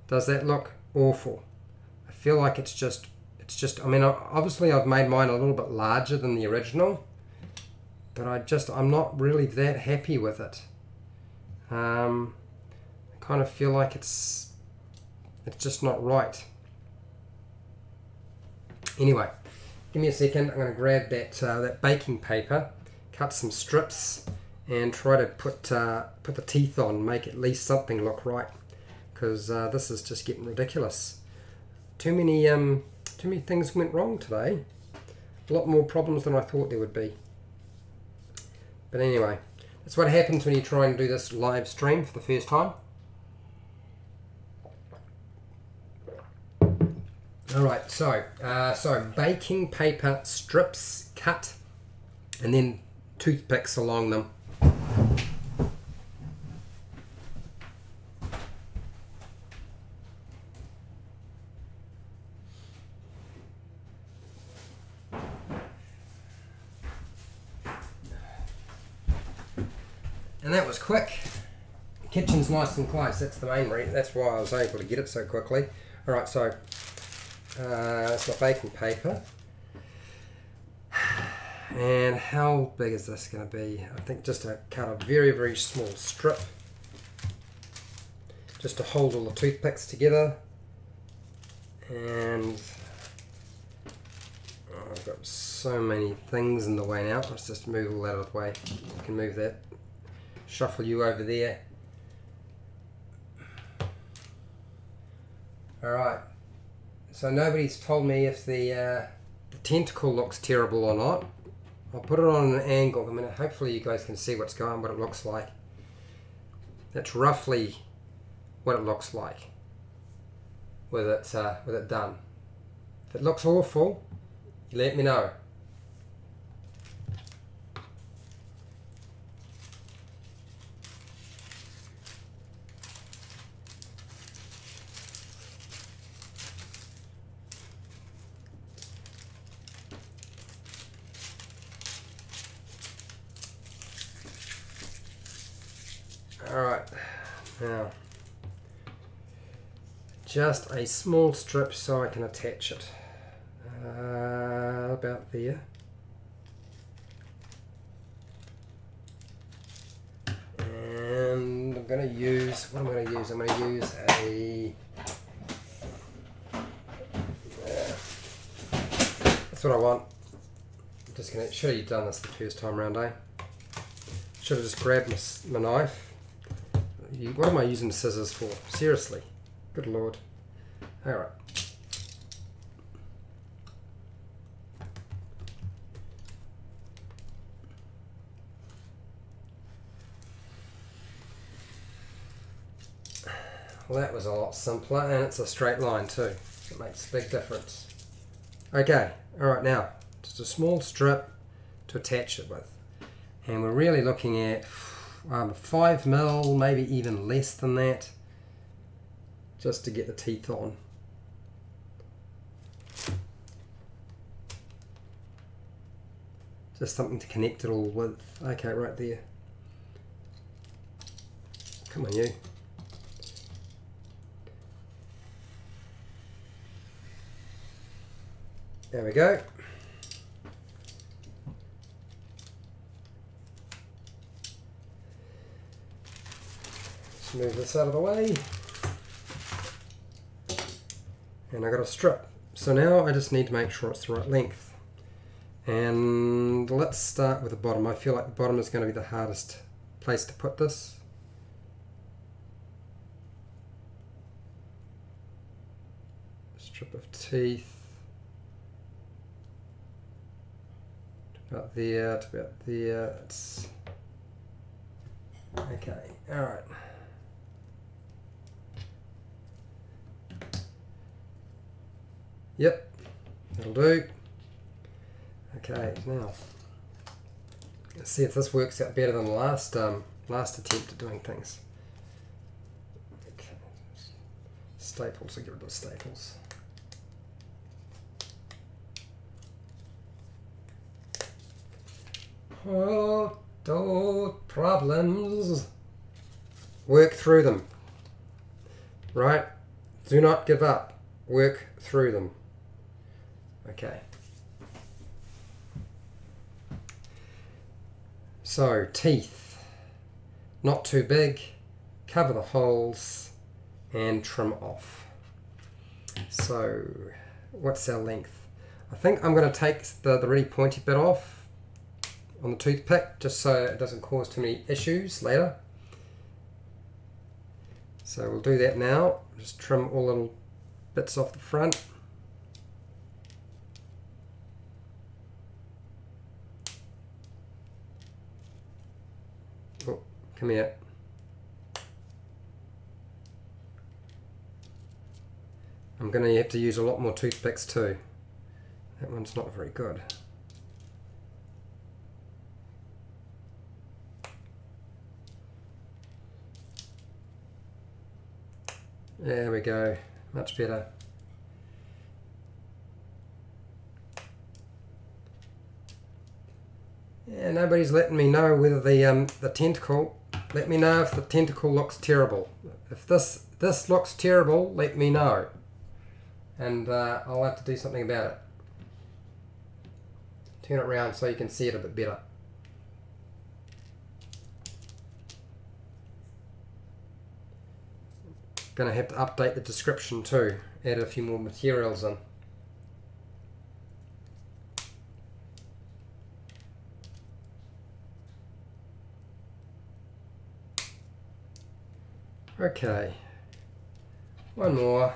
does that look awful? I feel like it's just, I mean, obviously I've made mine a little bit larger than the original, but I'm not really that happy with it. I kind of feel like it's just not right. Anyway, give me a second. I'm going to grab that baking paper, cut some strips, and try to put the teeth on, make at least something look right, because this is just getting ridiculous. Too many things went wrong today. A lot more problems than I thought there would be. But anyway, that's what happens when you try and do this live stream for the first time. Alright, so baking paper strips cut and then toothpicks along them. And that was quick. The kitchen's nice and close, that's the main reason, that's why I was able to get it so quickly. Alright, so that's my baking paper. And how big is this going to be? I think just to cut a very, very small strip. Just to hold all the toothpicks together. And I've got so many things in the way now. Let's just move all that out of the way. I can move that. Shuffle you over there. Alright. So nobody's told me if the tentacle looks terrible or not. I'll put it on an angle. I mean, hopefully you guys can see what it looks like. That's roughly what it looks like with it done. If it looks awful, you let me know. Alright, now just a small strip so I can attach it. About there. And I'm going to use, what am I going to use? I'm going to use a, that's what I want. I'm just going to, should have done this the first time round, eh? Should have just grabbed my knife. What am I using scissors for? Seriously. Good Lord. Alright. Well, that was a lot simpler, and it's a straight line too. It makes a big difference. Okay, alright, now just a small strip to attach it with. And we're really looking at 5mm, maybe even less than that, just to get the teeth on. Just something to connect it all with. Okay, right there. Come on, you. There we go. Let's move this out of the way. And I got a strip. So now I just need to make sure it's the right length. And let's start with the bottom. I feel like the bottom is going to be the hardest place to put this. Strip of teeth. About there, to about there. It's okay. All right. Yep, that'll do. Okay, now let's see if this works out better than the last attempt at doing things. Okay, staples. I get rid of the staples. Oh, don't problems. Work through them. Right? Do not give up. Work through them. Okay. So, teeth. Not too big. Cover the holes and trim off. So, what's our length? I think I'm going to take the really pointy bit off on the toothpick, just so it doesn't cause too many issues later. So we'll do that now. Just trim all little bits off the front. Oh, come here. I'm going to have to use a lot more toothpicks too. That one's not very good. There we go, much better. Yeah, nobody's letting me know whether the tentacle. Let me know if the tentacle looks terrible. If this looks terrible, let me know, and I'll have to do something about it. Turn it around so you can see it a bit better. Going to have to update the description too, add a few more materials in. Okay, one more.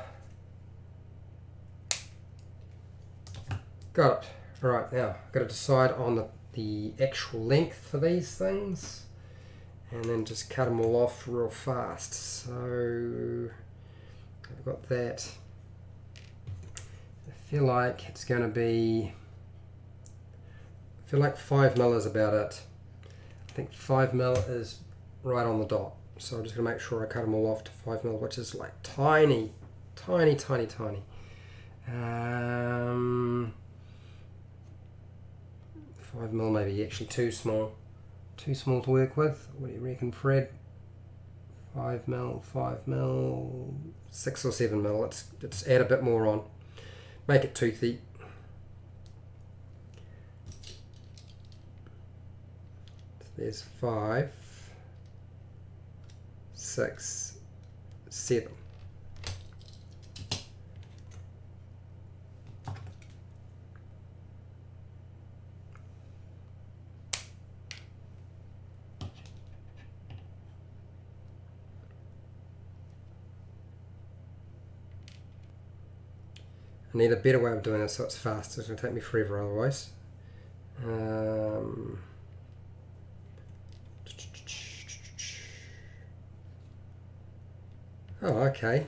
Got it. Alright, now I've got to decide on the actual length for these things, and then just cut them all off real fast. So I've got that. I feel like it's going to be, I feel like 5mm is about it. I think 5mm is right on the dot. So I'm just going to make sure I cut them all off to 5mm, which is like tiny, tiny, tiny, tiny. 5mm maybe actually too small to work with. What do you reckon, Fred? 5 mil, 5 mil, 6 or 7 mil. Let's add a bit more on. Make it toothy. So there's 5, 6, 7. I need a better way of doing this so it's fast. It's going to take me forever otherwise. Oh, okay.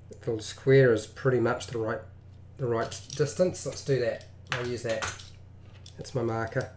The little square is pretty much the right distance. Let's do that. I'll use that. That's my marker.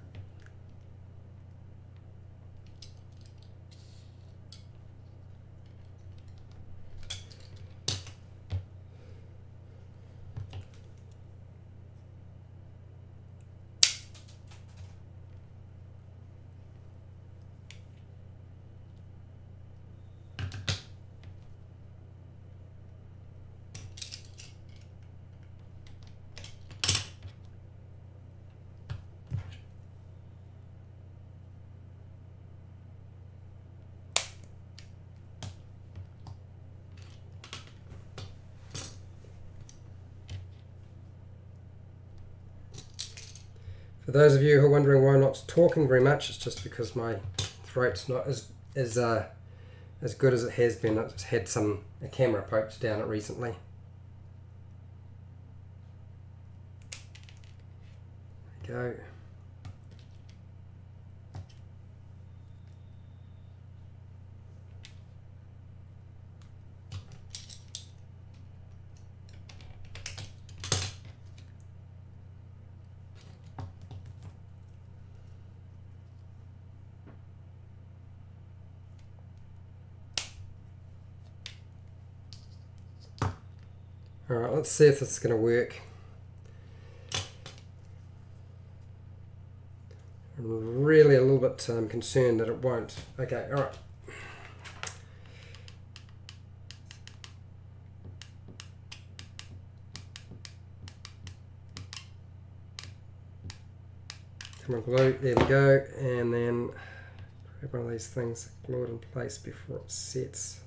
For those of you who are wondering why I'm not talking very much, it's just because my throat's not as good as it has been. It's had a camera poked down it recently. There we go. Alright, let's see if this is going to work. I'm really a little bit concerned that it won't. Okay, alright. Come on, glue, there we go, and then grab one of these things, glue it in place before it sets.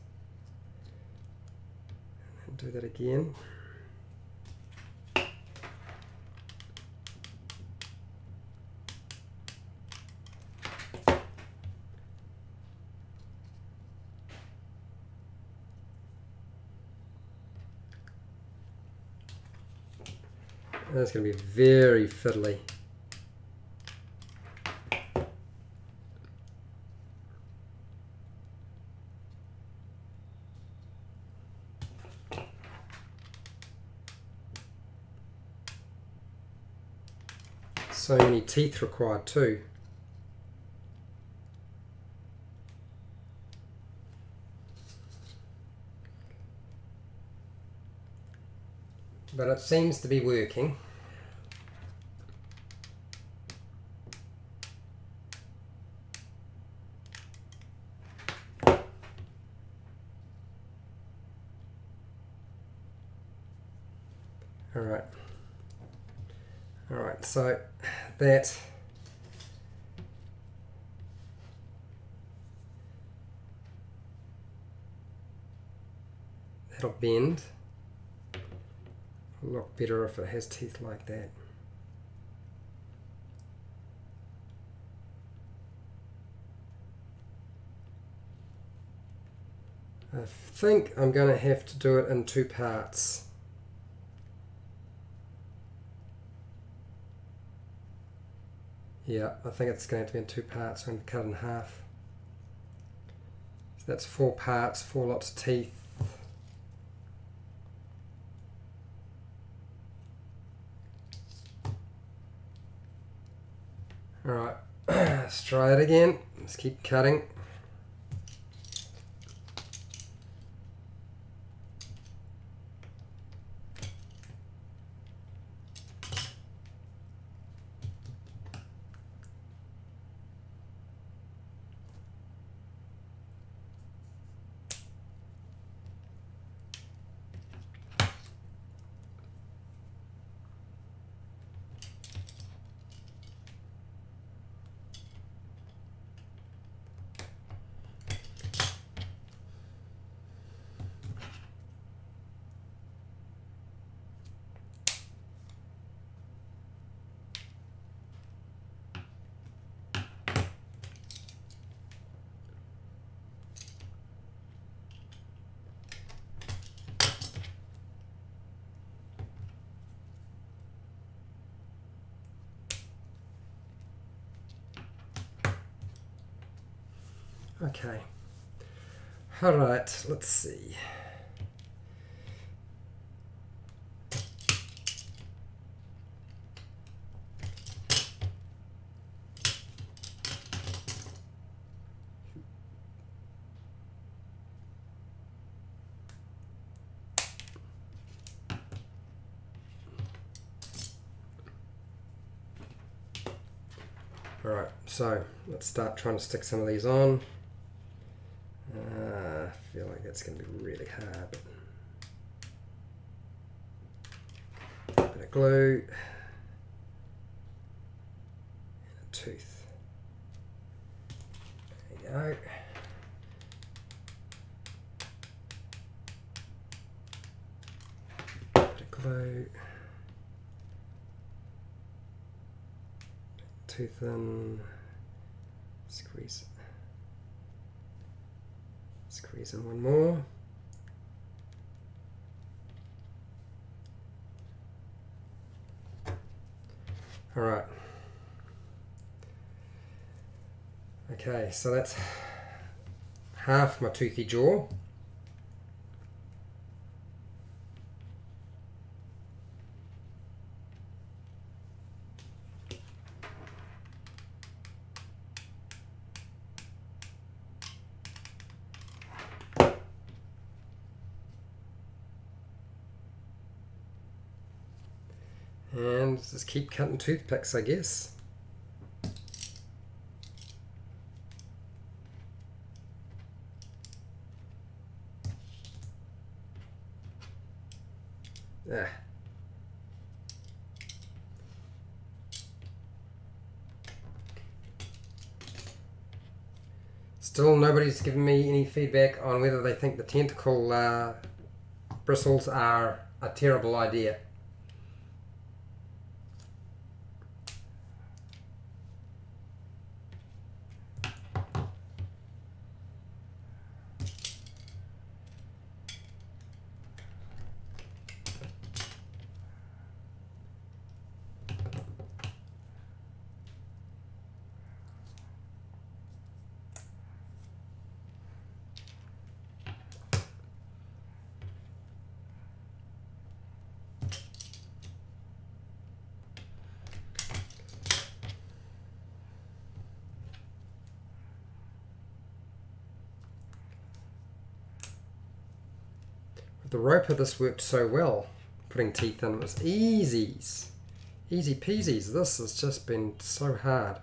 And do that again. That's going to be very fiddly. So many teeth required too. But it seems to be working. Alright. Alright, so that'll bend. It'll look better if it has teeth like that. I think I'm going to have to do it in 2 parts. Yeah, I think it's going to have to be in 2 parts. I'm going to cut it in half. So that's 4 parts, 4 lots of teeth. Alright, let's try it again. Let's keep cutting. Okay. Alright, let's see. Alright, so let's start trying to stick some of these on. I feel like that's going to be really hard. Bit of glue and a tooth. There you go. Bit of glue. Tooth in. Squeeze in one more. All right. Okay, so that's half my toothy jaw. And just keep cutting toothpicks, I guess. Ah. Still nobody's given me any feedback on whether they think the tentacle bristles are a terrible idea. The roper, this worked so well. Putting teeth in was easy peasies. This has just been so hard.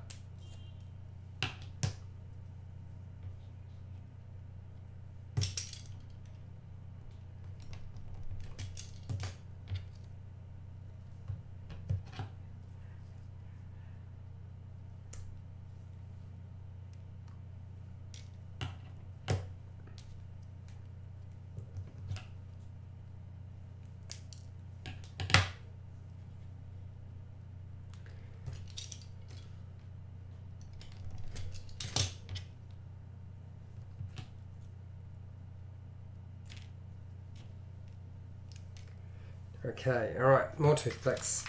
Okay, alright, more toothpicks.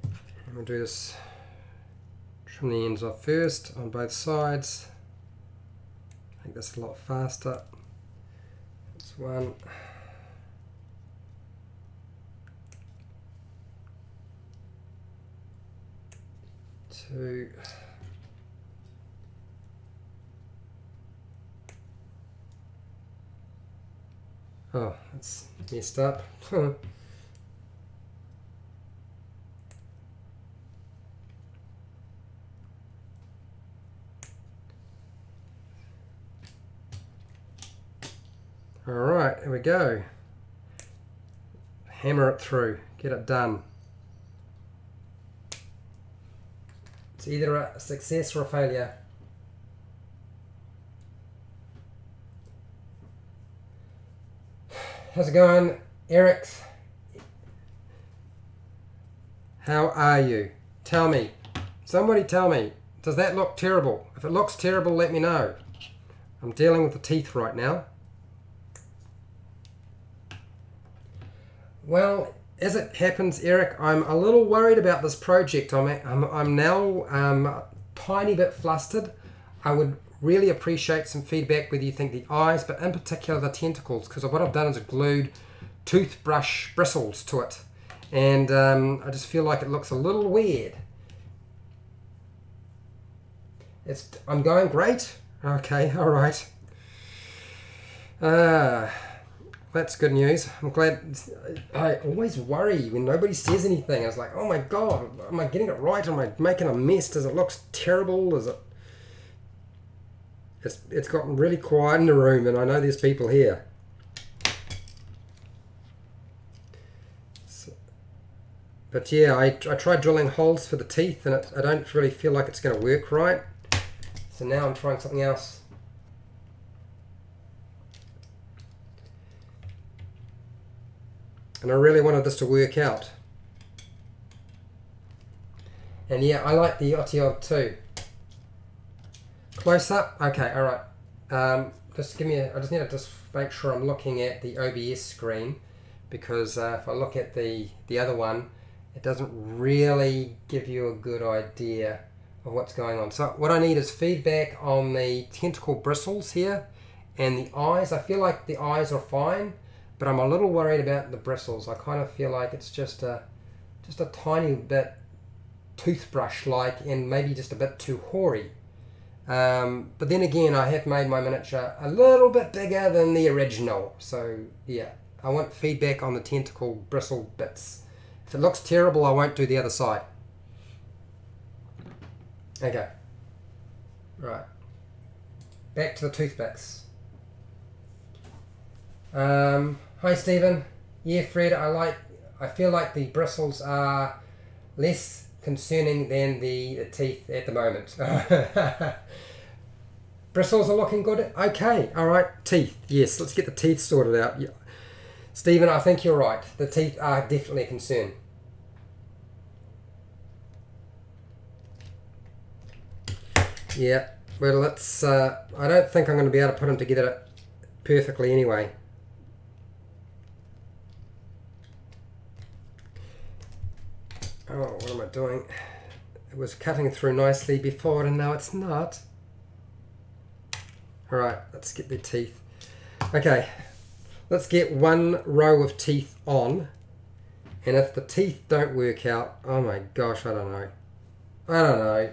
And we'll do this, trim the ends off first on both sides. Make this a lot faster. That's one. Two. Oh, that's messed up. Alright, here we go. Hammer it through, get it done. It's either a success or a failure. How's it going, Eric? How are you? Tell me. Somebody tell me. Does that look terrible? If it looks terrible, let me know. I'm dealing with the teeth right now. Well, as it happens, Eric, I'm a little worried about this project. I'm now a tiny bit flustered. I would really appreciate some feedback whether you think the eyes, but in particular the tentacles, because what I've done is glued toothbrush bristles to it, and I just feel like it looks a little weird. I'm going great. Okay, all right. That's good news. I'm glad. I always worry when nobody says anything. I was like, oh my god, am I getting it right? Am I making a mess? Does it look terrible? Does it? It's gotten really quiet in the room, and I know there's people here. But yeah, I tried drilling holes for the teeth, and I don't really feel like it's going to work right. So now I'm trying something else. And I really wanted this to work out. And yeah, I like the Otyugh too. Close up? Okay, alright. Just give me I just need to just make sure I'm looking at the OBS screen, because if I look at the other one, it doesn't really give you a good idea of what's going on. So what I need is feedback on the tentacle bristles here and the eyes. I feel like the eyes are fine, but I'm a little worried about the bristles. I kind of feel like it's just a tiny bit toothbrush-like and maybe just a bit too hoary. But then again, I have made my miniature a little bit bigger than the original. So yeah, I want feedback on the tentacle bristle bits. If it looks terrible, I won't do the other side. Okay. Right. Back to the toothpicks. Hi Stephen. Yeah, Fred, I feel like the bristles are less concerning than the teeth at the moment. Bristles are looking good. Okay, all right. Teeth. Yes, let's get the teeth sorted out. Yeah. Stephen, I think you're right. The teeth are definitely a concern. Yeah. Well, let's. I don't think I'm going to be able to put them together perfectly anyway. Oh, what am I doing? It was cutting through nicely before, and now it's not. Alright, let's get the teeth. Okay, let's get one row of teeth on, and if the teeth don't work out, oh my gosh, I don't know. I don't know.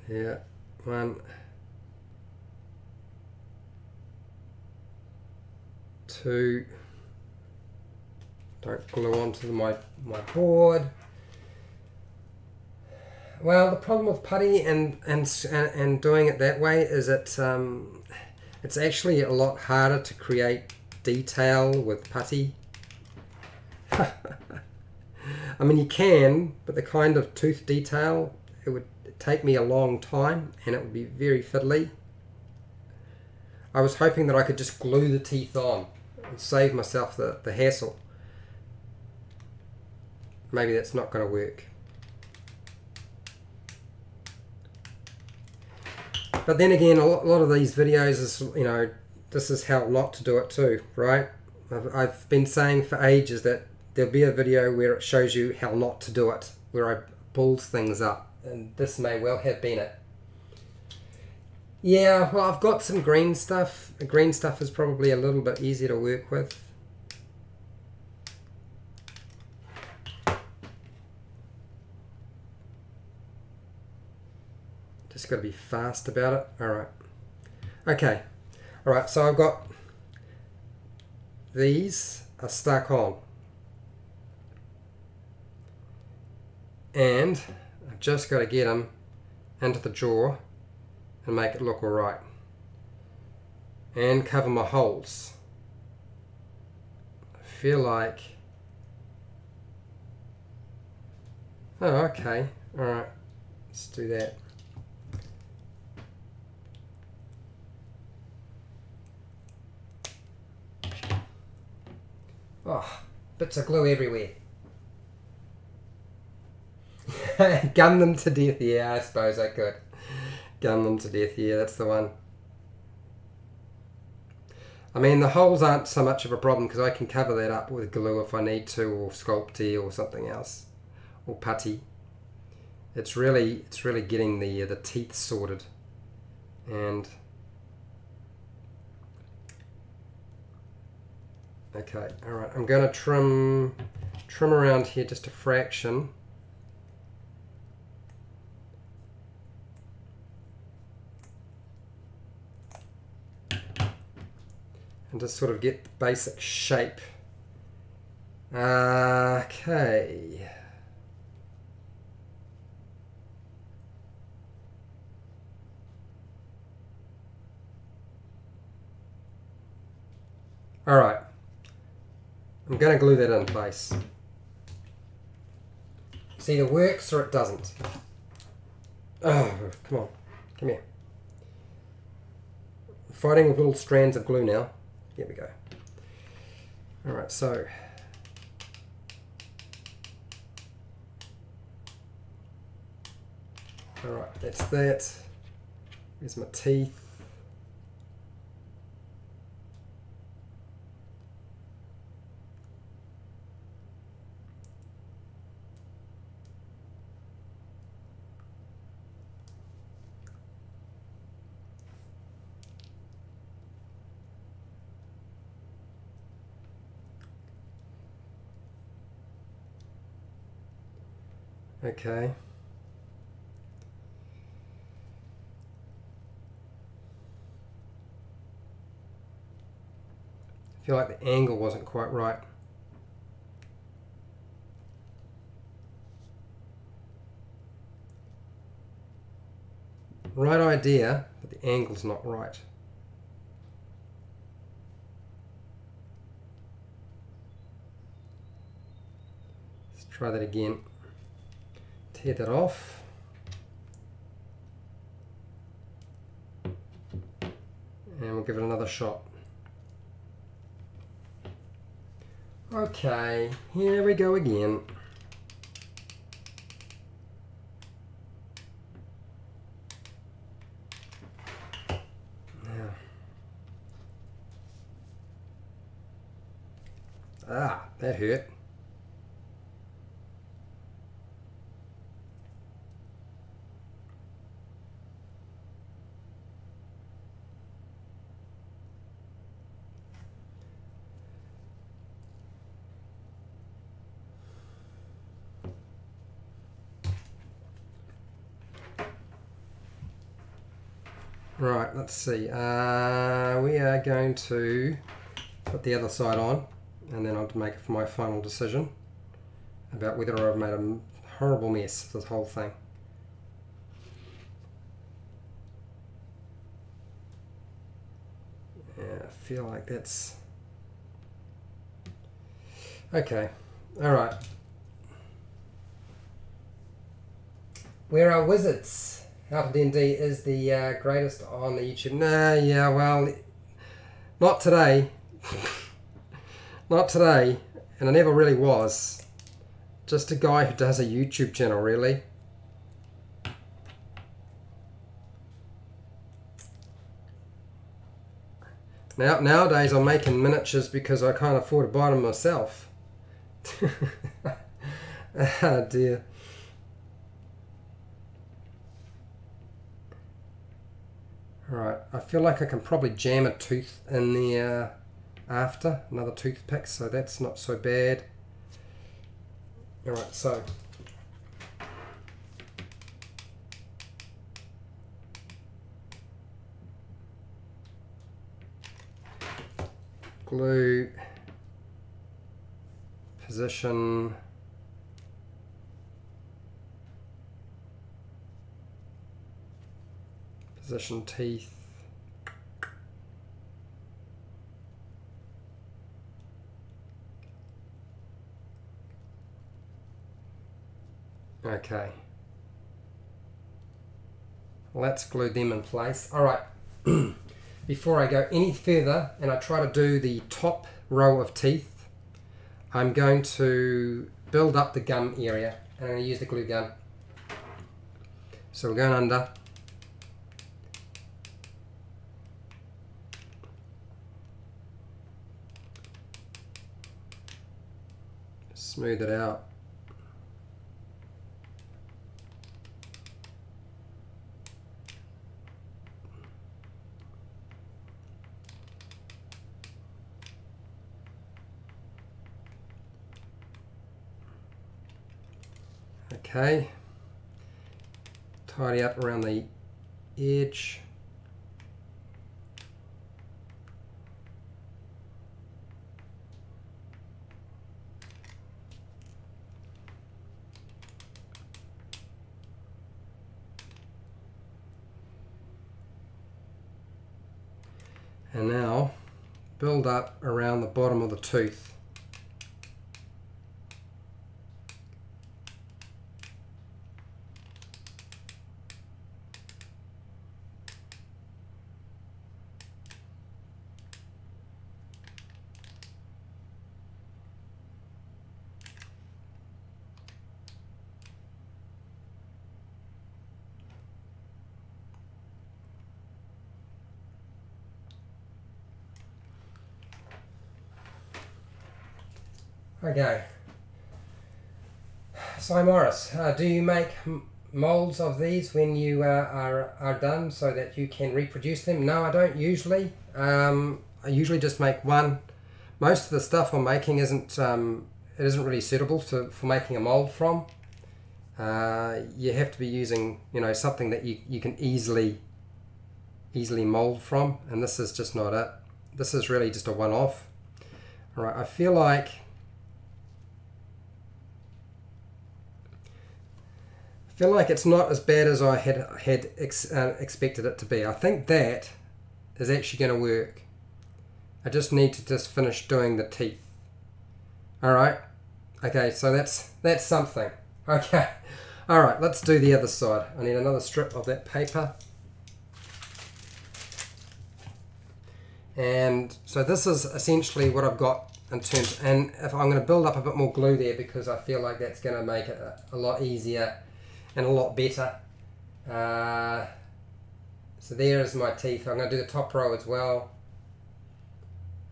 Yeah, 1, 2. Don't glue onto my board. Well, the problem with putty and doing it that way is it's actually a lot harder to create detail with putty. I mean, you can, but the kind of tooth detail, it would take me a long time and it would be very fiddly. I was hoping that I could just glue the teeth on and save myself the hassle. Maybe that's not going to work. But then again, a lot of these videos is, you know, this is how not to do it too, right? I've been saying for ages that there'll be a video where it shows you how not to do it, where I pulls things up. And this may well have been it. Yeah, well, I've got some green stuff. The green stuff is probably a little bit easier to work with. Just got to be fast about it. Alright. Okay. Alright, so I've got these are stuck on. And I've just got to get them into the jaw and make it look alright. And cover my holes. I feel like... Oh, okay. Alright. Let's do that. Oh, bits of glue everywhere. Gum them to death, yeah, I suppose I could. Gum them to death, yeah, that's the one. I mean, the holes aren't so much of a problem because I can cover that up with glue if I need to, or sculpting or something else, or putty. It's really getting the teeth sorted, and okay, all right. I'm going to trim around here just a fraction. And just sort of get the basic shape. Okay. All right. I'm going to glue that in place. See, either works or it doesn't. Oh, come on. Come here. Fighting with little strands of glue now. Here we go. All right, so all right, that's that. There's my teeth. Okay. I feel like the angle wasn't quite right. Right idea, but the angle's not right. Let's try that again. Tear that off. And we'll give it another shot. Okay, here we go again. Now. Ah, that hurt. Right, let's see. We are going to put the other side on, and then I'll make my final decision about whether I've made a horrible mess of this whole thing. Yeah, I feel like that's okay. All right. Where are wizards? How to D&D is the greatest on the YouTube. Nah, yeah, well, not today. Not today, and I never really was. Just a guy who does a YouTube channel, really. Nowadays I'm making miniatures because I can't afford to buy them myself. Oh dear. Right, I feel like I can probably jam a tooth in there after, another toothpick, so that's not so bad. Alright, so glue, position, position teeth. Okay. Let's glue them in place. All right. Before I go any further and I try to do the top row of teeth, I'm going to build up the gum area, and I'm going to use the glue gun. So we're going under. Smooth it out. Okay, tidy up around the edge. And now build up around the bottom of the tooth. Okay. So Morris, do you make molds of these when you are done so that you can reproduce them? No, I don't usually. I usually just make one. Most of the stuff I'm making isn't really suitable for making a mold from. You have to be using, you know, something that you can easily mold from, and this is just not it. This is really just a one-off. All right, I feel like it's not as bad as I had expected it to be. I think that is actually going to work. I just need to just finish doing the teeth. All right. Okay, so that's something. Okay. All right, let's do the other side. I need another strip of that paper. And so this is essentially what I've got in terms, and if I'm going to build up a bit more glue there because I feel like that's going to make it a lot easier and a lot better. So there is my teeth. I'm going to do the top row as well.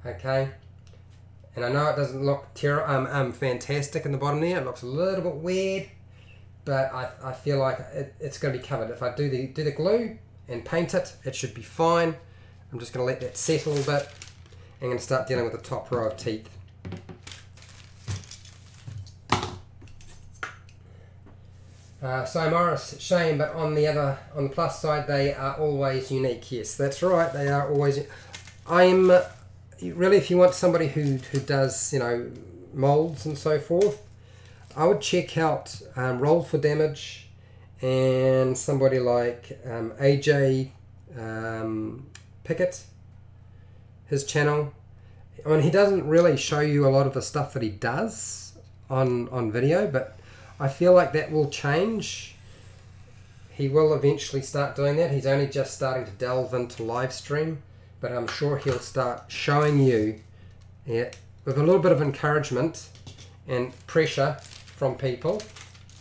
Okay. And I know it doesn't look fantastic in the bottom there. It looks a little bit weird, but I feel like it's going to be covered. If I do the glue and paint it, it should be fine. I'm just going to let that set a little bit. I'm going to start dealing with the top row of teeth. So Morris, shame, but on the plus side, they are always unique. Yes, that's right. They are always. I'm really, if you want somebody who does, you know, molds and so forth, I would check out Roll for Damage and somebody like AJ Pickett, his channel. I mean, he doesn't really show you a lot of the stuff that he does on video, but I feel like that will change. He will eventually start doing that. He's only just starting to delve into live stream, but I'm sure he'll start showing you, yeah, with a little bit of encouragement and pressure from people,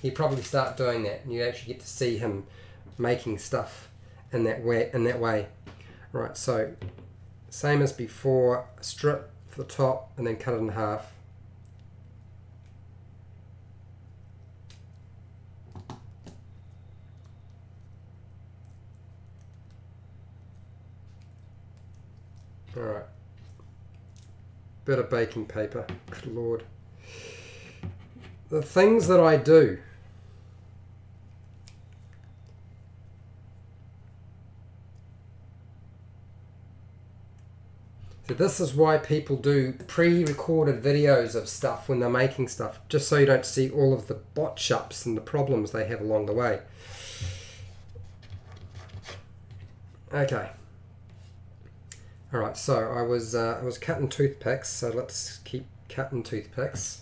he'll probably start doing that, and you actually get to see him making stuff in that way. Right, so same as before, strip for the top and then cut it in half. Alright, bit of baking paper, good lord. The things that I do. So this is why people do pre-recorded videos of stuff when they're making stuff, just so you don't see all of the botch-ups and the problems they have along the way. Okay. Alright, so I was cutting toothpicks, so let's keep cutting toothpicks.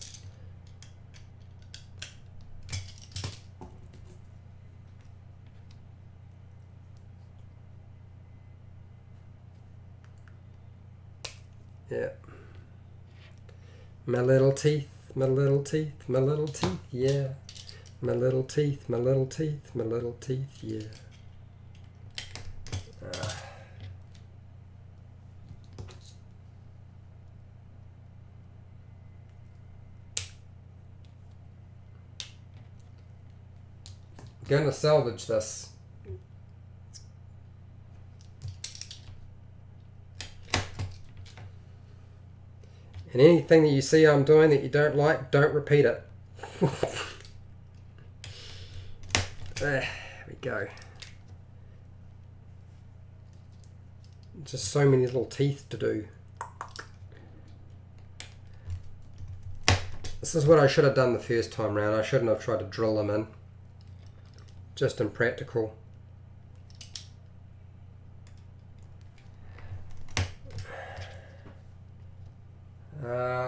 Yeah. My little teeth, my little teeth, my little teeth, yeah. My little teeth, my little teeth, my little teeth, yeah. I'm going to salvage this. And anything that you see I'm doing that you don't like, don't repeat it. There we go. Just so many little teeth to do. This is what I should have done the first time round. I shouldn't have tried to drill them in. Just impractical.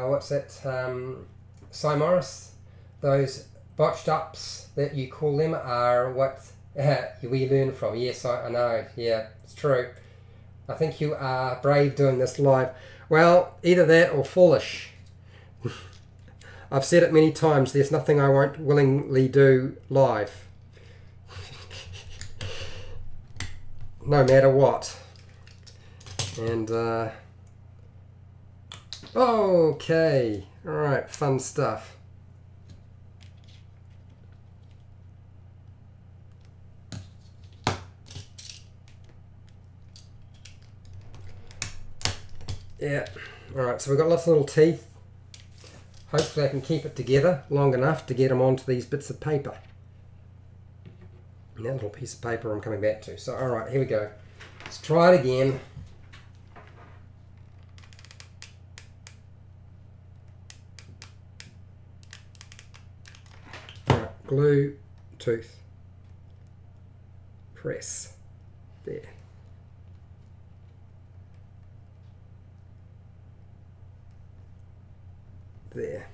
What's that? Morris? Those botched ups that you call them are what we learn from. Yes, I know. Yeah, it's true. I think you are brave doing this live. Well, either that or foolish. I've said it many times. There's nothing I won't willingly do live. No matter what. And okay, all right, fun stuff. Yeah, all right, so we've got lots of little teeth. Hopefully I can keep it together long enough to get them onto these bits of paper. And that little piece of paper I'm coming back to. So all right, here we go. Let's try it again. Glue, tooth, press, there. There.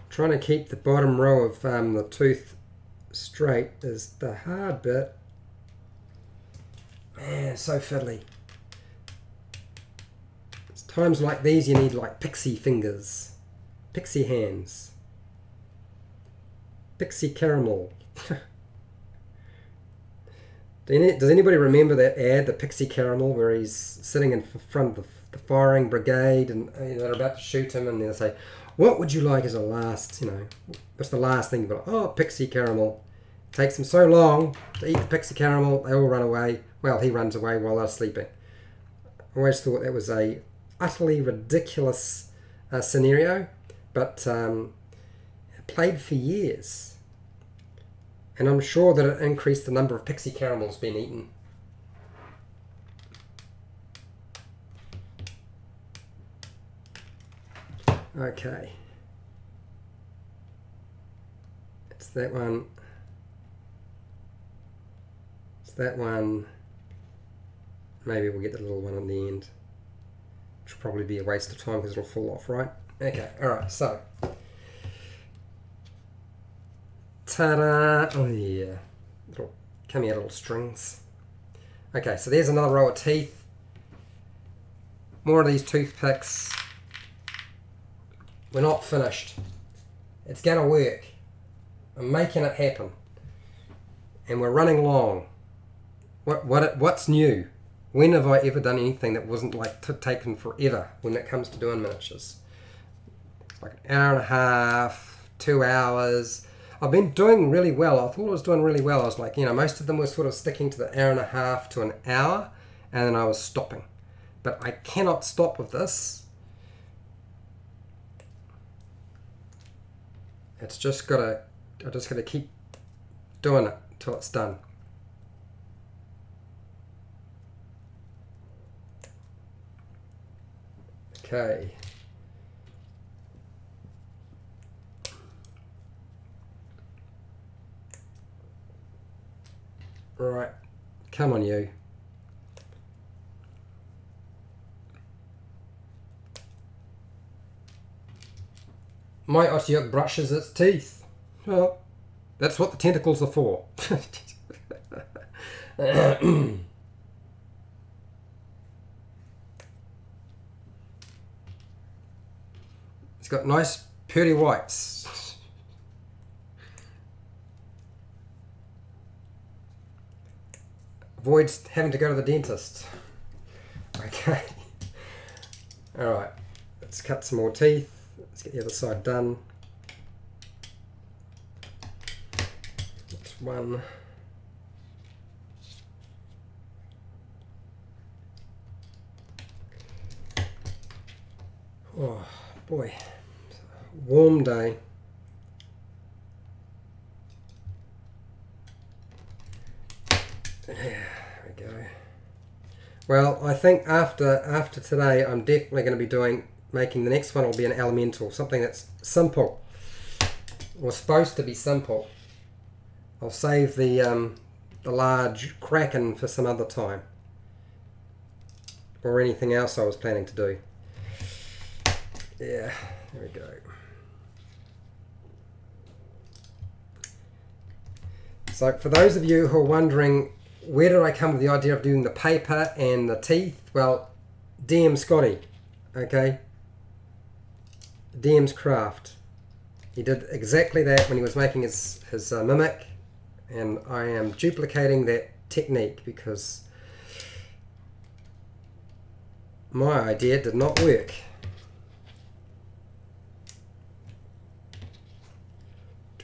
Trying to keep the bottom row of the tooth straight is the hard bit. Man, so fiddly. Times like these you need like pixie fingers, pixie hands, pixie caramel. Does anybody remember that ad, the Pixie Caramel, where he's sitting in front of the firing brigade and they're about to shoot him and they say, what would you like as a last, what's the last thing? But oh, Pixie Caramel. It takes him so long to eat the Pixie Caramel, they all run away. Well, he runs away while they're sleeping. I always thought that was a utterly ridiculous scenario, but played for years, and I'm sure that it increased the number of Pixie Caramels being eaten. Okay, it's that one, it's that one, maybe we'll get the little one on the end. Which will probably be a waste of time because it'll fall off, right? Okay, alright, so. Ta-da! Oh yeah. Little, come here, little strings. Okay, so there's another row of teeth. More of these toothpicks. We're not finished. It's gonna work. I'm making it happen. And we're running long. What's new? When have I ever done anything that wasn't like taken forever when it comes to doing miniatures? Like an hour and a half, 2 hours. I've been doing really well. I thought I was doing really well. I was like, most of them were sort of sticking to the hour and a half to an hour, and then I was stopping. But I cannot stop with this. I just gotta keep doing it till it's done. Okay. Right, come on you. My Otyugh brushes its teeth. Well, that's what the tentacles are for. It's got nice pearly whites. Avoids having to go to the dentist. Okay. Alright, let's cut some more teeth. Let's get the other side done. That's one. Oh boy, warm day. There we go. Well, I think after today, I'm definitely going to be making the next one will be an elemental, something that's simple, or supposed to be simple. I'll save the large kraken for some other time, or anything else I was planning to do. Yeah, there we go. So for those of you who are wondering, where did I come with the idea of doing the paper and the teeth? Well, DM Scotty, okay? DM's craft. He did exactly that when he was making his mimic, and I am duplicating that technique because my idea did not work.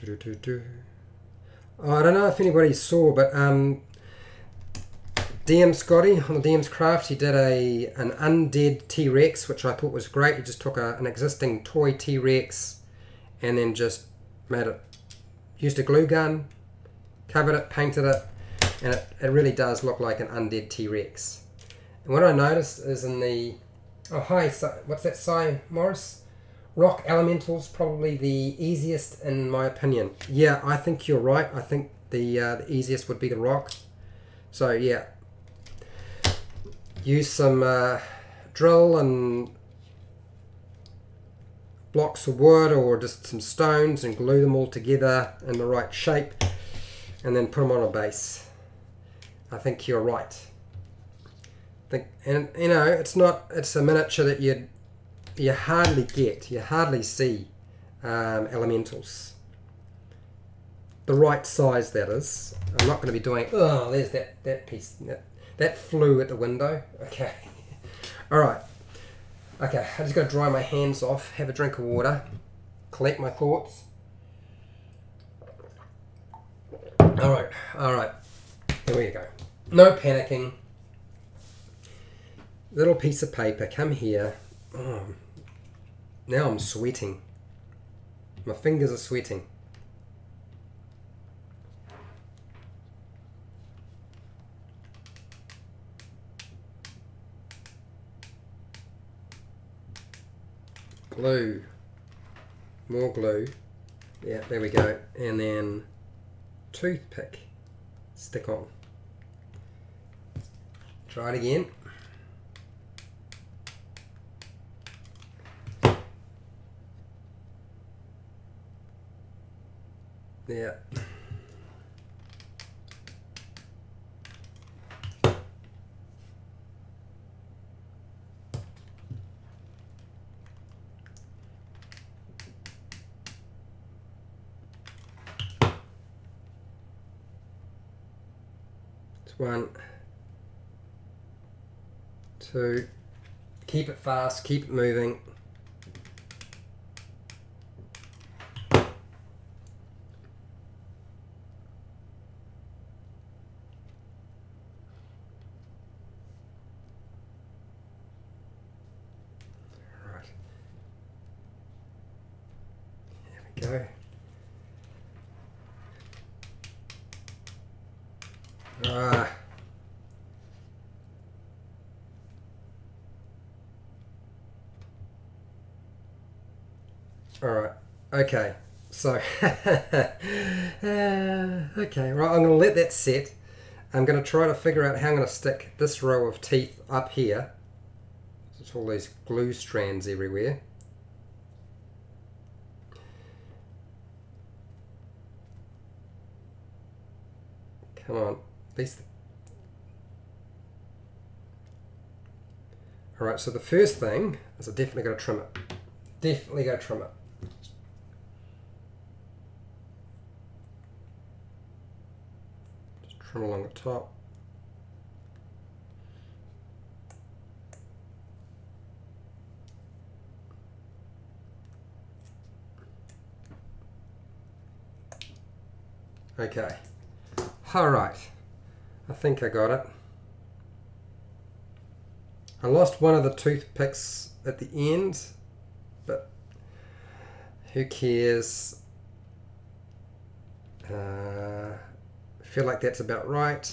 Oh, I don't know if anybody saw, but DM Scotty on the DM's Craft, he did an undead T-Rex, which I thought was great. He just took an existing toy T-Rex and then just used a glue gun, covered it, painted it, and it really does look like an undead T-Rex. And what I noticed is in the, oh hi, what's that, Si Morris? Rock Elemental's probably the easiest in my opinion. Yeah, I think you're right. I think the easiest would be the rock. So yeah, use some drill and blocks of wood or just some stones and glue them all together in the right shape and then put them on a base. I think you're right. And you know, it's a miniature that you hardly see elementals. The right size, that is. I'm not going to be doing, oh, there's that piece, that flew at the window. Okay. Alright. Okay, I just got to dry my hands off, have a drink of water, collect my thoughts. Alright. Here we go. No panicking. Little piece of paper, come here. Oh, now I'm sweating. My fingers are sweating. Glue. More glue. Yeah, there we go. And then toothpick. Stick on. Try it again. Yeah. It's 1, 2. Keep it fast, keep it moving. Go. Alright, okay, so, okay, right, I'm going to let that set. I'm going to try to figure out how I'm going to stick this row of teeth up here. There's all these glue strands everywhere. Come on, at least. Alright, so the first thing is I definitely got to trim it. definitely go trim it. Just trim along the top. Okay, all right, I think I got it. I lost one of the toothpicks at the end, but who cares? I feel like that's about right.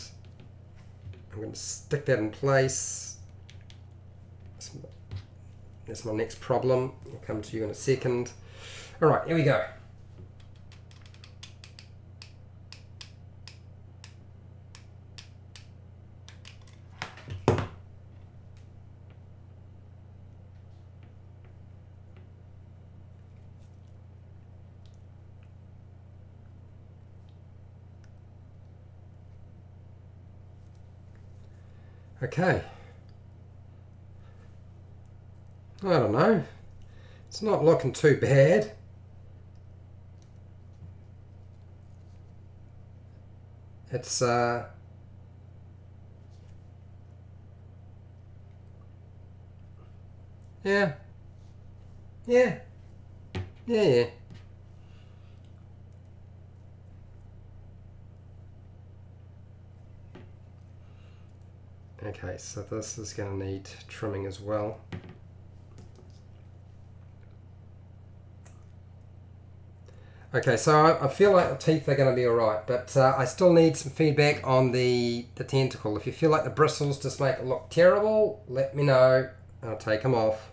I'm going to stick that in place. That's my next problem. I'll come to you in a second. All right, here we go. Okay. I don't know. It's not looking too bad. It's yeah. Yeah. Yeah, yeah. Okay, so this is going to need trimming as well. Okay, so I feel like the teeth are going to be alright, but I still need some feedback on the tentacle. If you feel like the bristles just make it look terrible, let me know. I'll take them off.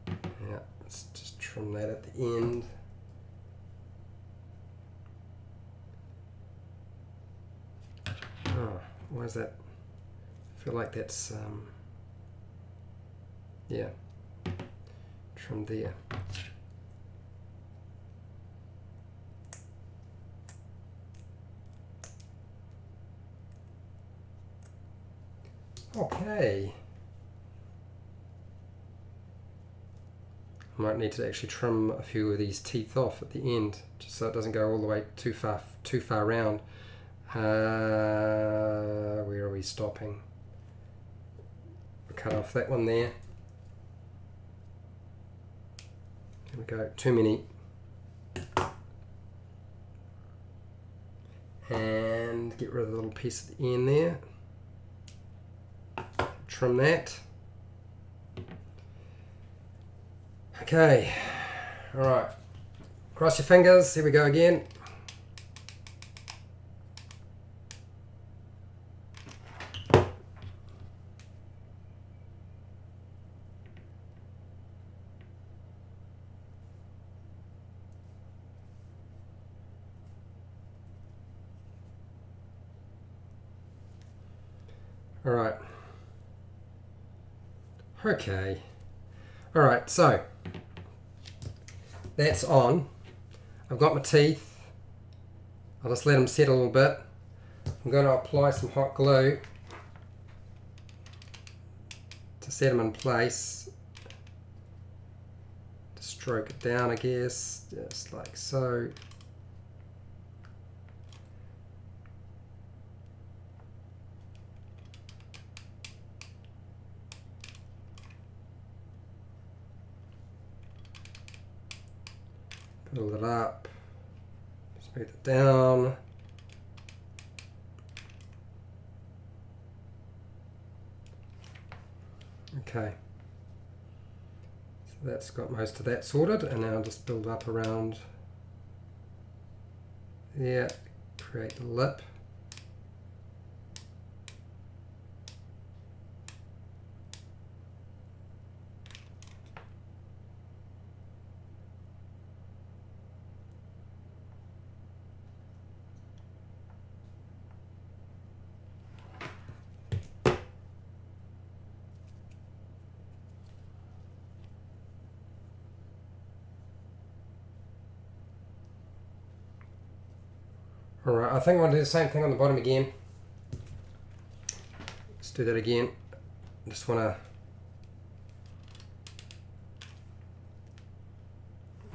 Yeah, let's just trim that at the end. Oh, why is that? I feel like that's, yeah, trim there. Okay. I might need to actually trim a few of these teeth off at the end, just so it doesn't go all the way too far round. Where are we stopping? We'll cut off that one there. There we go, too many. And get rid of the little piece at the end there. Trim that. Okay, all right. Cross your fingers, here we go again. All right. Okay. All right, so that's on. I've got my teeth. I'll just let them set a little bit. I'm going to apply some hot glue to set them in place. To stroke it down, I guess, just like so. Build it up, smooth it down. Okay, so that's got most of that sorted, and now I'll just build up around there, create the lip. Alright, I think I want to do the same thing on the bottom again. Let's do that again. I just want to...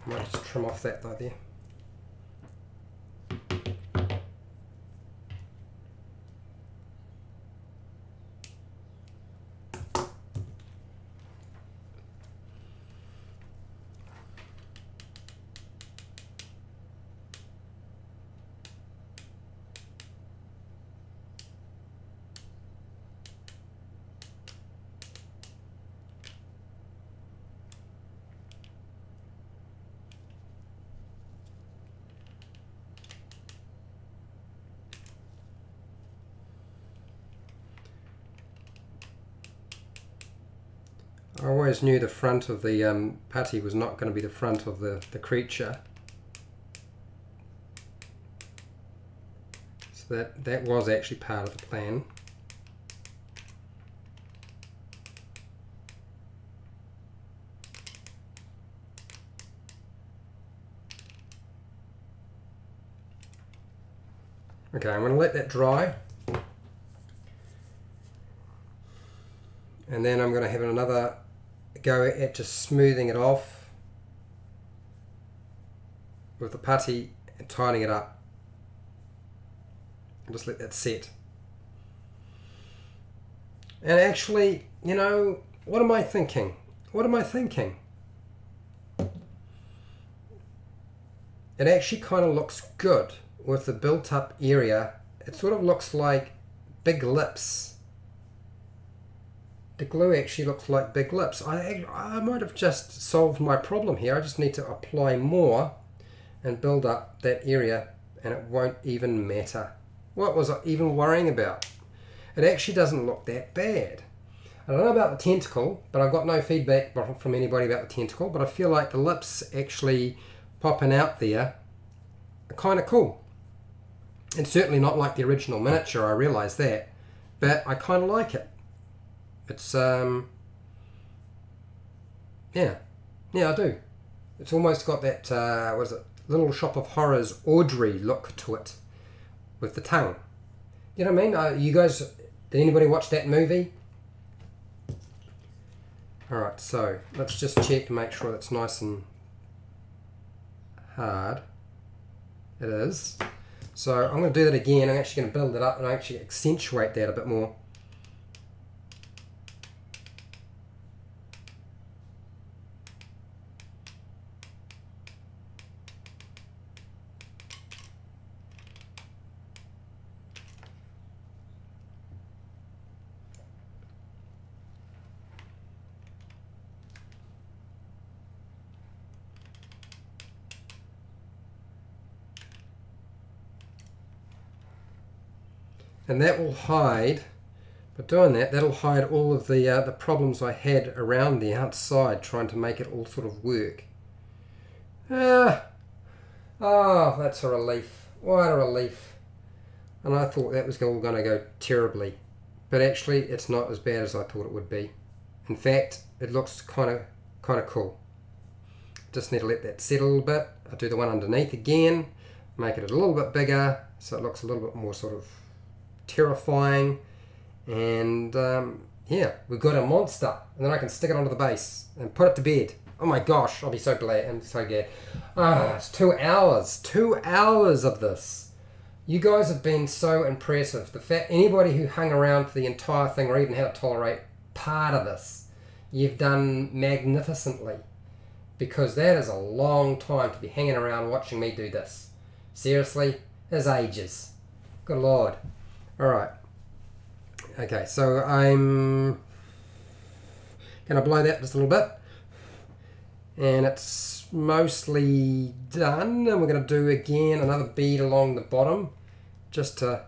I might just trim off that though there. I always knew the front of the putty was not going to be the front of the creature. So that was actually part of the plan. Okay, I'm going to let that dry. And then I'm going to have another go at just smoothing it off with the putty and tightening it up. And just let that set. And actually, you know, what am I thinking? What am I thinking? It actually kind of looks good with the built up area. It sort of looks like big lips. The glue actually looks like big lips. I might have just solved my problem here. I just need to apply more and build up that area and it won't even matter. What was I even worrying about? It actually doesn't look that bad. I don't know about the tentacle, but I've got no feedback from anybody about the tentacle, but I feel like the lips actually popping out there are kind of cool. It's certainly not like the original miniature, I realise that, but I kind of like it. It's, yeah, I do. It's almost got that, what is it, Little Shop of Horrors Audrey look to it with the tongue. You know what I mean? You guys, did anybody watch that movie? Alright, so let's just check to make sure it's nice and hard. It is. So I'm going to do that again. I'm actually going to build it up and actually accentuate that a bit more. And that will hide, by doing that, that'll hide all of the problems I had around the outside trying to make it all sort of work. Oh, that's a relief. What a relief. And I thought that was all going to go terribly. But actually, it's not as bad as I thought it would be. In fact, it looks kind of cool. Just need to let that settle a little bit. I'll do the one underneath again, make it a little bit bigger so it looks a little bit more sort of terrifying, and yeah, we've got a monster, and then I can stick it onto the base and put it to bed. Oh my gosh, I'll be so glad and so glad. It's 2 hours, 2 hours of this. You guys have been so impressive. The fact anybody who hung around for the entire thing or even had to tolerate part of this, you've done magnificently, because that is a long time to be hanging around watching me do this. Seriously, there's ages. Good Lord. Alright, okay, so I'm going to blow that just a little bit, and it's mostly done, and we're going to do again another bead along the bottom just to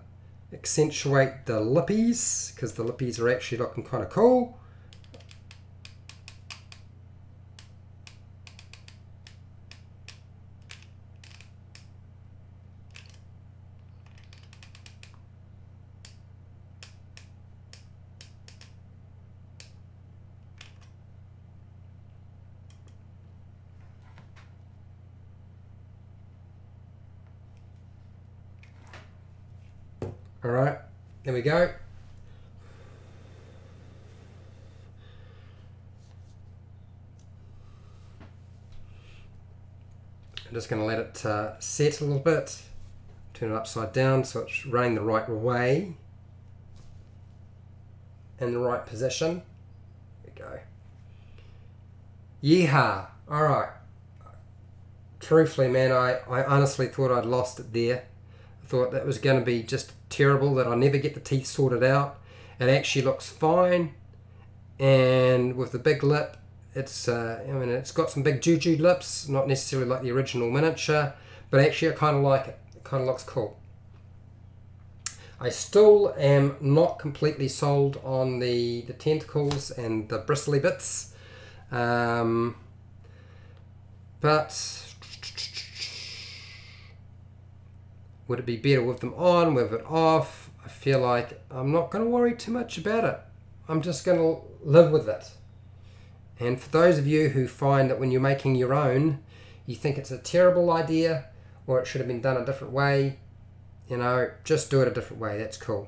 accentuate the lippies, because the lippies are actually looking kind of cool. Alright, there we go. I'm just going to let it set a little bit. Turn it upside down so it's running the right way. In the right position. There we go. Yeehaw! Alright. Truthfully, man, I honestly thought I'd lost it there. I thought that was going to be just terrible, that I'll never get the teeth sorted out. It actually looks fine. And with the big lip, it's it's got some big juju lips, not necessarily like the original miniature, but actually I kind of like it. It kind of looks cool. I still am not completely sold on the tentacles and the bristly bits, but would it be better with them on, with it off? I feel like I'm not going to worry too much about it. I'm just going to live with it. And for those of you who find that when you're making your own, you think it's a terrible idea or it should have been done a different way, you know, just do it a different way. That's cool.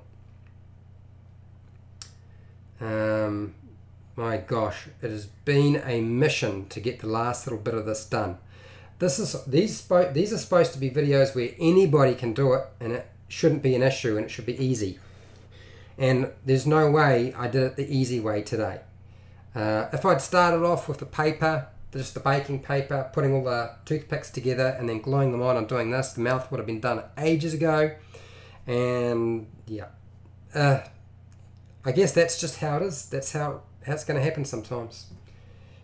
My gosh, it has been a mission to get the last little bit of this done. These are supposed to be videos where anybody can do it, and it shouldn't be an issue, and it should be easy. And there's no way I did it the easy way today. If I'd started off with the paper, just the baking paper, putting all the toothpicks together and then gluing them on and doing this, the mouth would have been done ages ago. And yeah, I guess that's just how it is. That's how it's going to happen sometimes.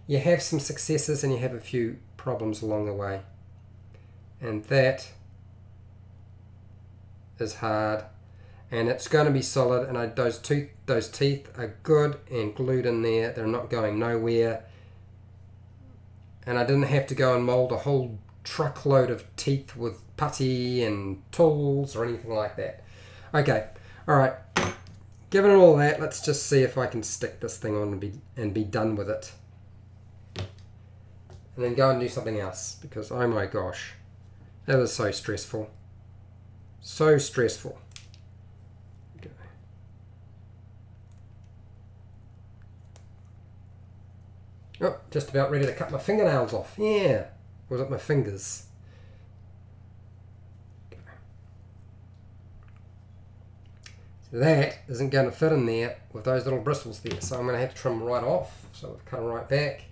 You have some successes and you have a few problems along the way. And that is hard. And it's going to be solid, and those teeth are good and glued in there. They're not going nowhere. And I didn't have to go and mold a whole truckload of teeth with putty and tools or anything like that. Okay, alright. Given all that, let's just see if I can stick this thing on and be done with it. And then go and do something else, because oh my gosh, that was so stressful. So stressful. Oh, just about ready to cut my fingernails off. Yeah. Was it my fingers? Okay. So that isn't going to fit in there with those little bristles there. So I'm going to have to trim right off. So I've cut them right back.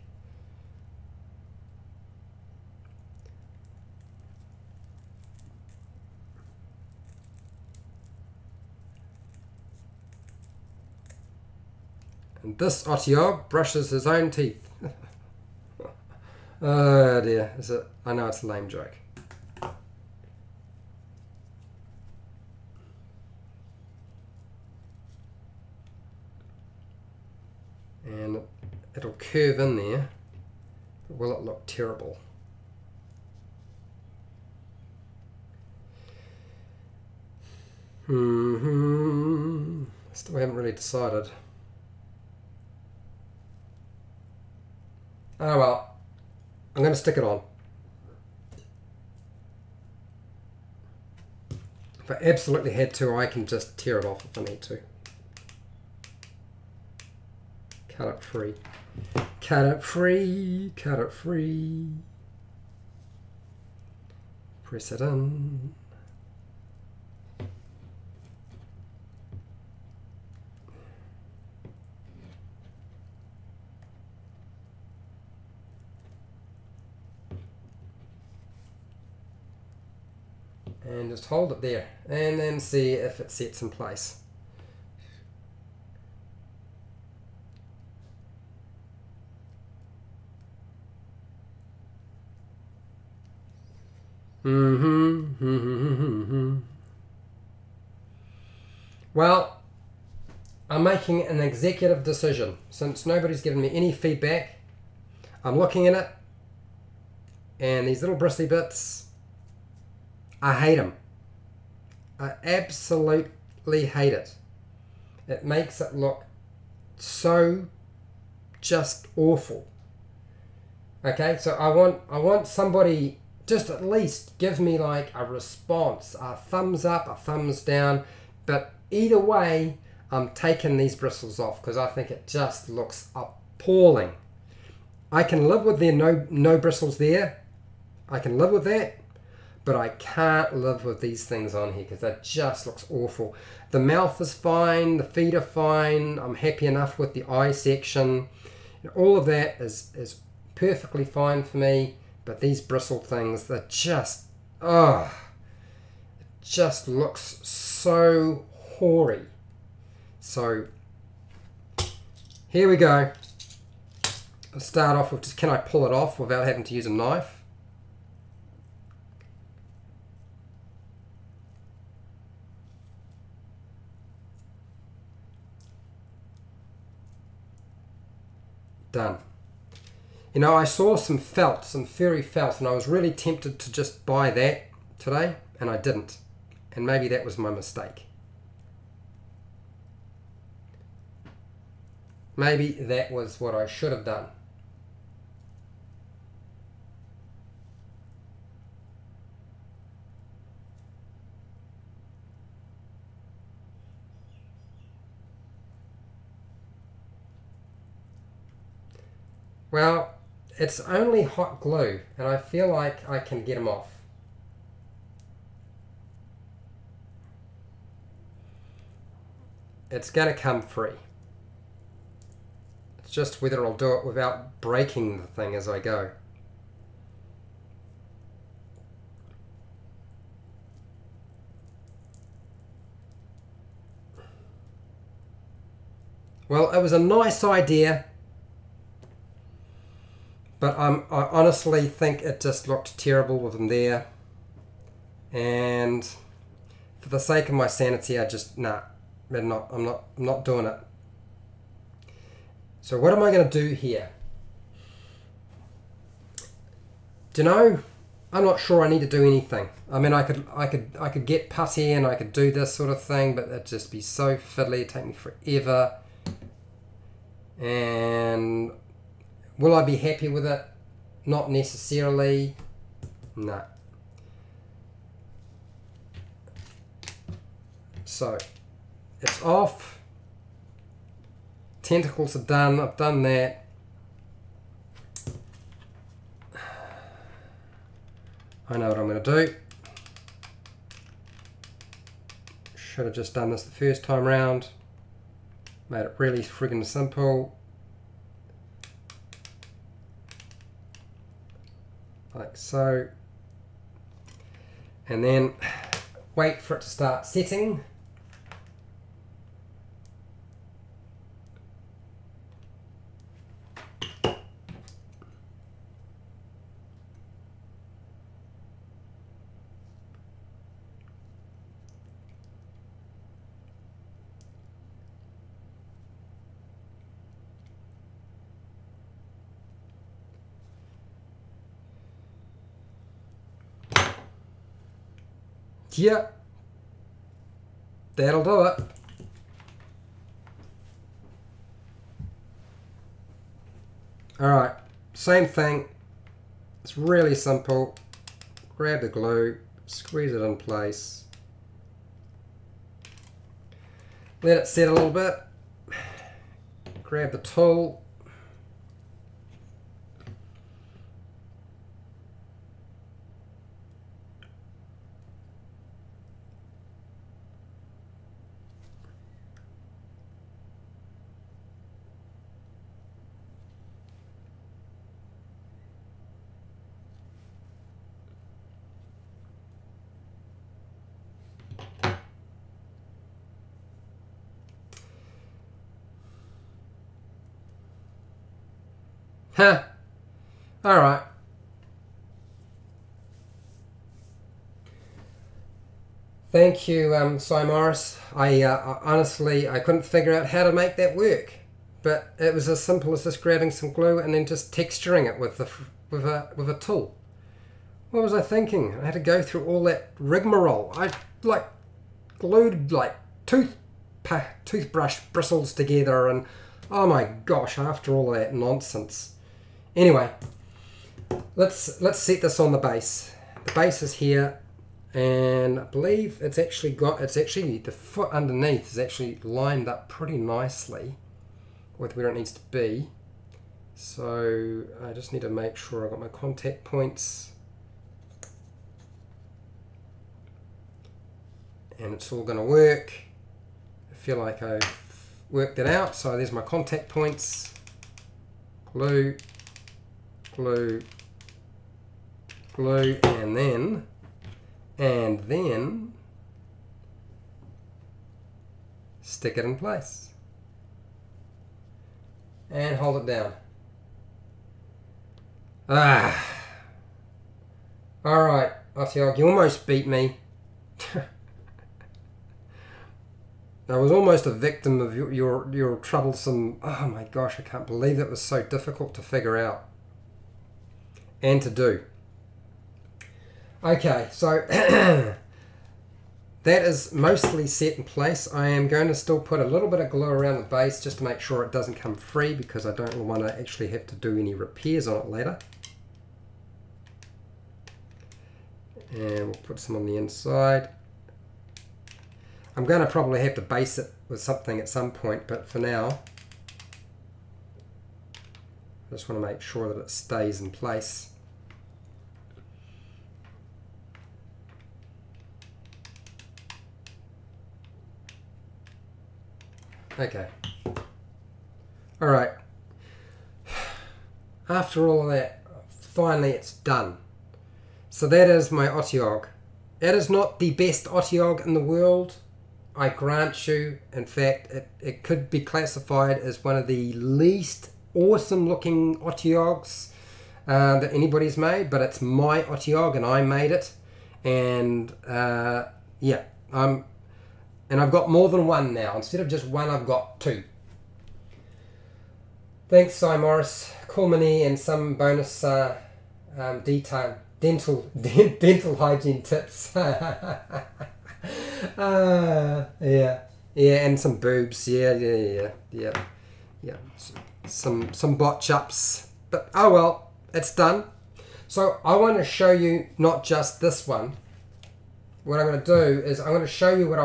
And this Otyugh brushes his own teeth. Oh dear, I know it's a lame joke. And it'll curve in there, but will it look terrible? Still haven't really decided. Oh well, I'm going to stick it on. If I absolutely had to, I can just tear it off if I need to. Cut it free. Cut it free. Cut it free. Press it in. And just hold it there and then see if it sets in place. Well, I'm making an executive decision. Since nobody's given me any feedback, I'm looking at it, and these little bristly bits, I hate them. I absolutely hate it. It makes it look so just awful. Okay, so I want somebody just at least give me like a response, a thumbs up, a thumbs down, but either way, I'm taking these bristles off because I think it just looks appalling. I can live with there no bristles there. I can live with that, but I can't live with these things on here because that just looks awful. The mouth is fine, the feet are fine, I'm happy enough with the eye section. And all of that is perfectly fine for me, but these bristle things, they're just, it just looks so hoary. So here we go. I'll start off with just, can I pull it off without having to use a knife? Done. You know, I saw some felt, some furry felt, and I was really tempted to just buy that today, and I didn't. And maybe that was my mistake. Maybe that was what I should have done. Well, it's only hot glue, and I feel like I can get them off. It's going to come free. It's just whether I'll do it without breaking the thing as I go. Well, it was a nice idea, but I honestly think it just looked terrible with them there. And for the sake of my sanity, I just, nah, I'm not doing it. So what am I going to do here? Do you know? I'm not sure I need to do anything. I mean, I could get putty and I could do this sort of thing, but it'd just be so fiddly, it'd take me forever. And will I be happy with it? Not necessarily. No. So it's off. Tentacles are done. I've done that. I know what I'm going to do. Should have just done this the first time round. Made it really friggin' simple. Like so. And then wait for it to start setting. Yeah, that'll do it. Alright, same thing. It's really simple. Grab the glue, squeeze it in place. Let it set a little bit. Grab the tool. Huh. Alright. Thank you, Cy Morris. I honestly, I couldn't figure out how to make that work. But it was as simple as just grabbing some glue and then just texturing it with a tool. What was I thinking? I had to go through all that rigmarole. I like glued like toothbrush bristles together, and oh my gosh, after all that nonsense. Anyway, let's set this on the base. The base is here, and I believe it's actually the foot underneath is actually lined up pretty nicely with where it needs to be. So I just need to make sure I got my contact points and it's all going to work. I feel like I've worked it out. So there's my contact points. Glue, glue, glue, and then stick it in place and hold it down. Alright, Otyugh, you almost beat me. I was almost a victim of your troublesome... Oh my gosh, I can't believe it was so difficult to figure out and to do. Okay, so that is mostly set in place. I am going to still put a little bit of glue around the base just to make sure it doesn't come free, because I don't want to actually have to do any repairs on it later. And we'll put some on the inside. I'm going to probably have to base it with something at some point, but for now, I just want to make sure that it stays in place. Okay. Alright. After all of that, finally it's done. So that is my Otyugh. It is not the best Otyugh in the world, I grant you. In fact, it could be classified as one of the least awesome looking Otyughs that anybody's made, but it's my Otyugh and I made it. And yeah, and I've got more than one now. Instead of just one, I've got two. Thanks, Cy Morris. Call me and some bonus dental hygiene tips. Yeah, and some boobs. Yeah. Some botch ups. But oh well, it's done. So I want to show you not just this one. What I'm going to do is I'm going to show you what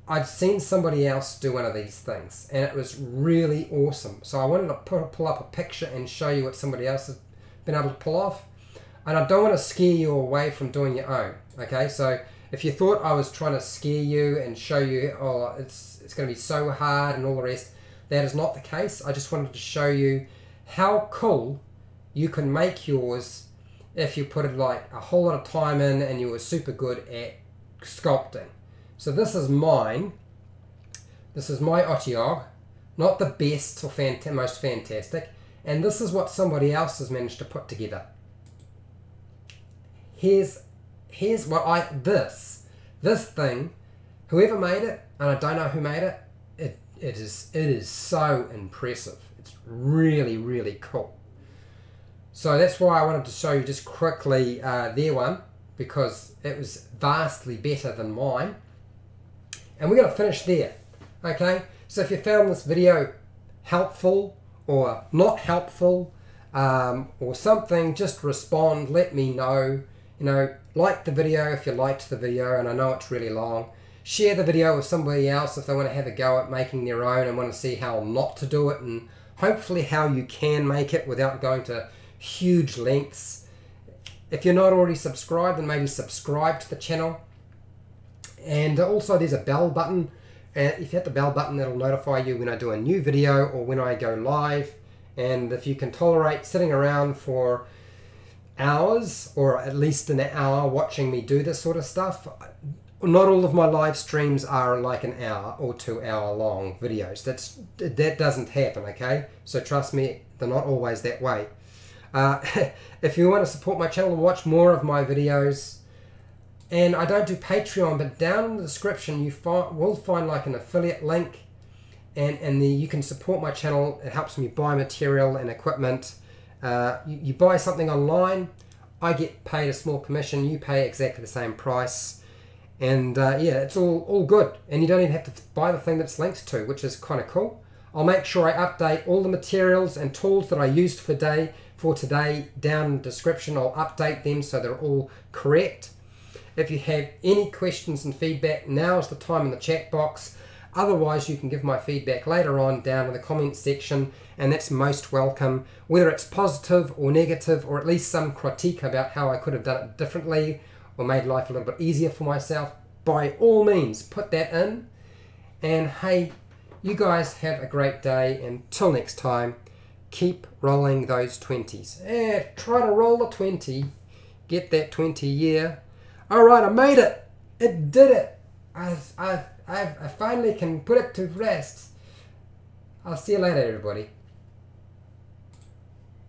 I'd seen somebody else do one of these things, and it was really awesome. So I wanted to pull up a picture and show you what somebody else has been able to pull off. And I don't want to scare you away from doing your own. Okay, so if you thought I was trying to scare you and show you, oh, it's going to be so hard and all the rest, that is not the case. I just wanted to show you how cool you can make yours if you put it like a whole lot of time in and you were super good at sculpting. So this is mine. This is my Otyugh, not the best or most fantastic, and this is what somebody else has managed to put together. Here's what this thing, whoever made it, and I don't know who made it, it is so impressive. It's really, really cool. So that's why I wanted to show you just quickly their one, because it was vastly better than mine. And we're going to finish there. Okay, so if you found this video helpful or not helpful, or something, just respond, let me know. You know, like the video if you liked the video, and I know it's really long. Share the video with somebody else if they want to have a go at making their own and want to see how not to do it, and hopefully how you can make it without going to huge lengths. If you're not already subscribed, then maybe subscribe to the channel. And also there's a bell button. If you hit the bell button, that'll notify you when I do a new video or when I go live. And if you can tolerate sitting around for hours, or at least an hour, watching me do this sort of stuff, not all of my live streams are like an hour or 2 hour long videos. That doesn't happen, okay? So trust me, they're not always that way. If you want to support my channel and watch more of my videos, and I don't do Patreon, but down in the description you will find like an affiliate link, and you can support my channel. It helps me buy material and equipment. You buy something online, I get paid a small commission, you pay exactly the same price, and yeah, it's all good, and you don't even have to buy the thing that's linked to, which is kind of cool. I'll make sure I update all the materials and tools that I used for today down in the description. I'll update them so they're all correct. If you have any questions and feedback, now is the time in the chat box. Otherwise, you can give my feedback later on down in the comments section, and that's most welcome. Whether it's positive or negative, or at least some critique about how I could have done it differently or made life a little bit easier for myself, by all means, put that in. And hey, you guys have a great day. Until next time, keep rolling those 20s. Try to roll a 20. Get that 20 year. Alright, I made it. It did it. I finally can put it to rest. I'll see you later, everybody.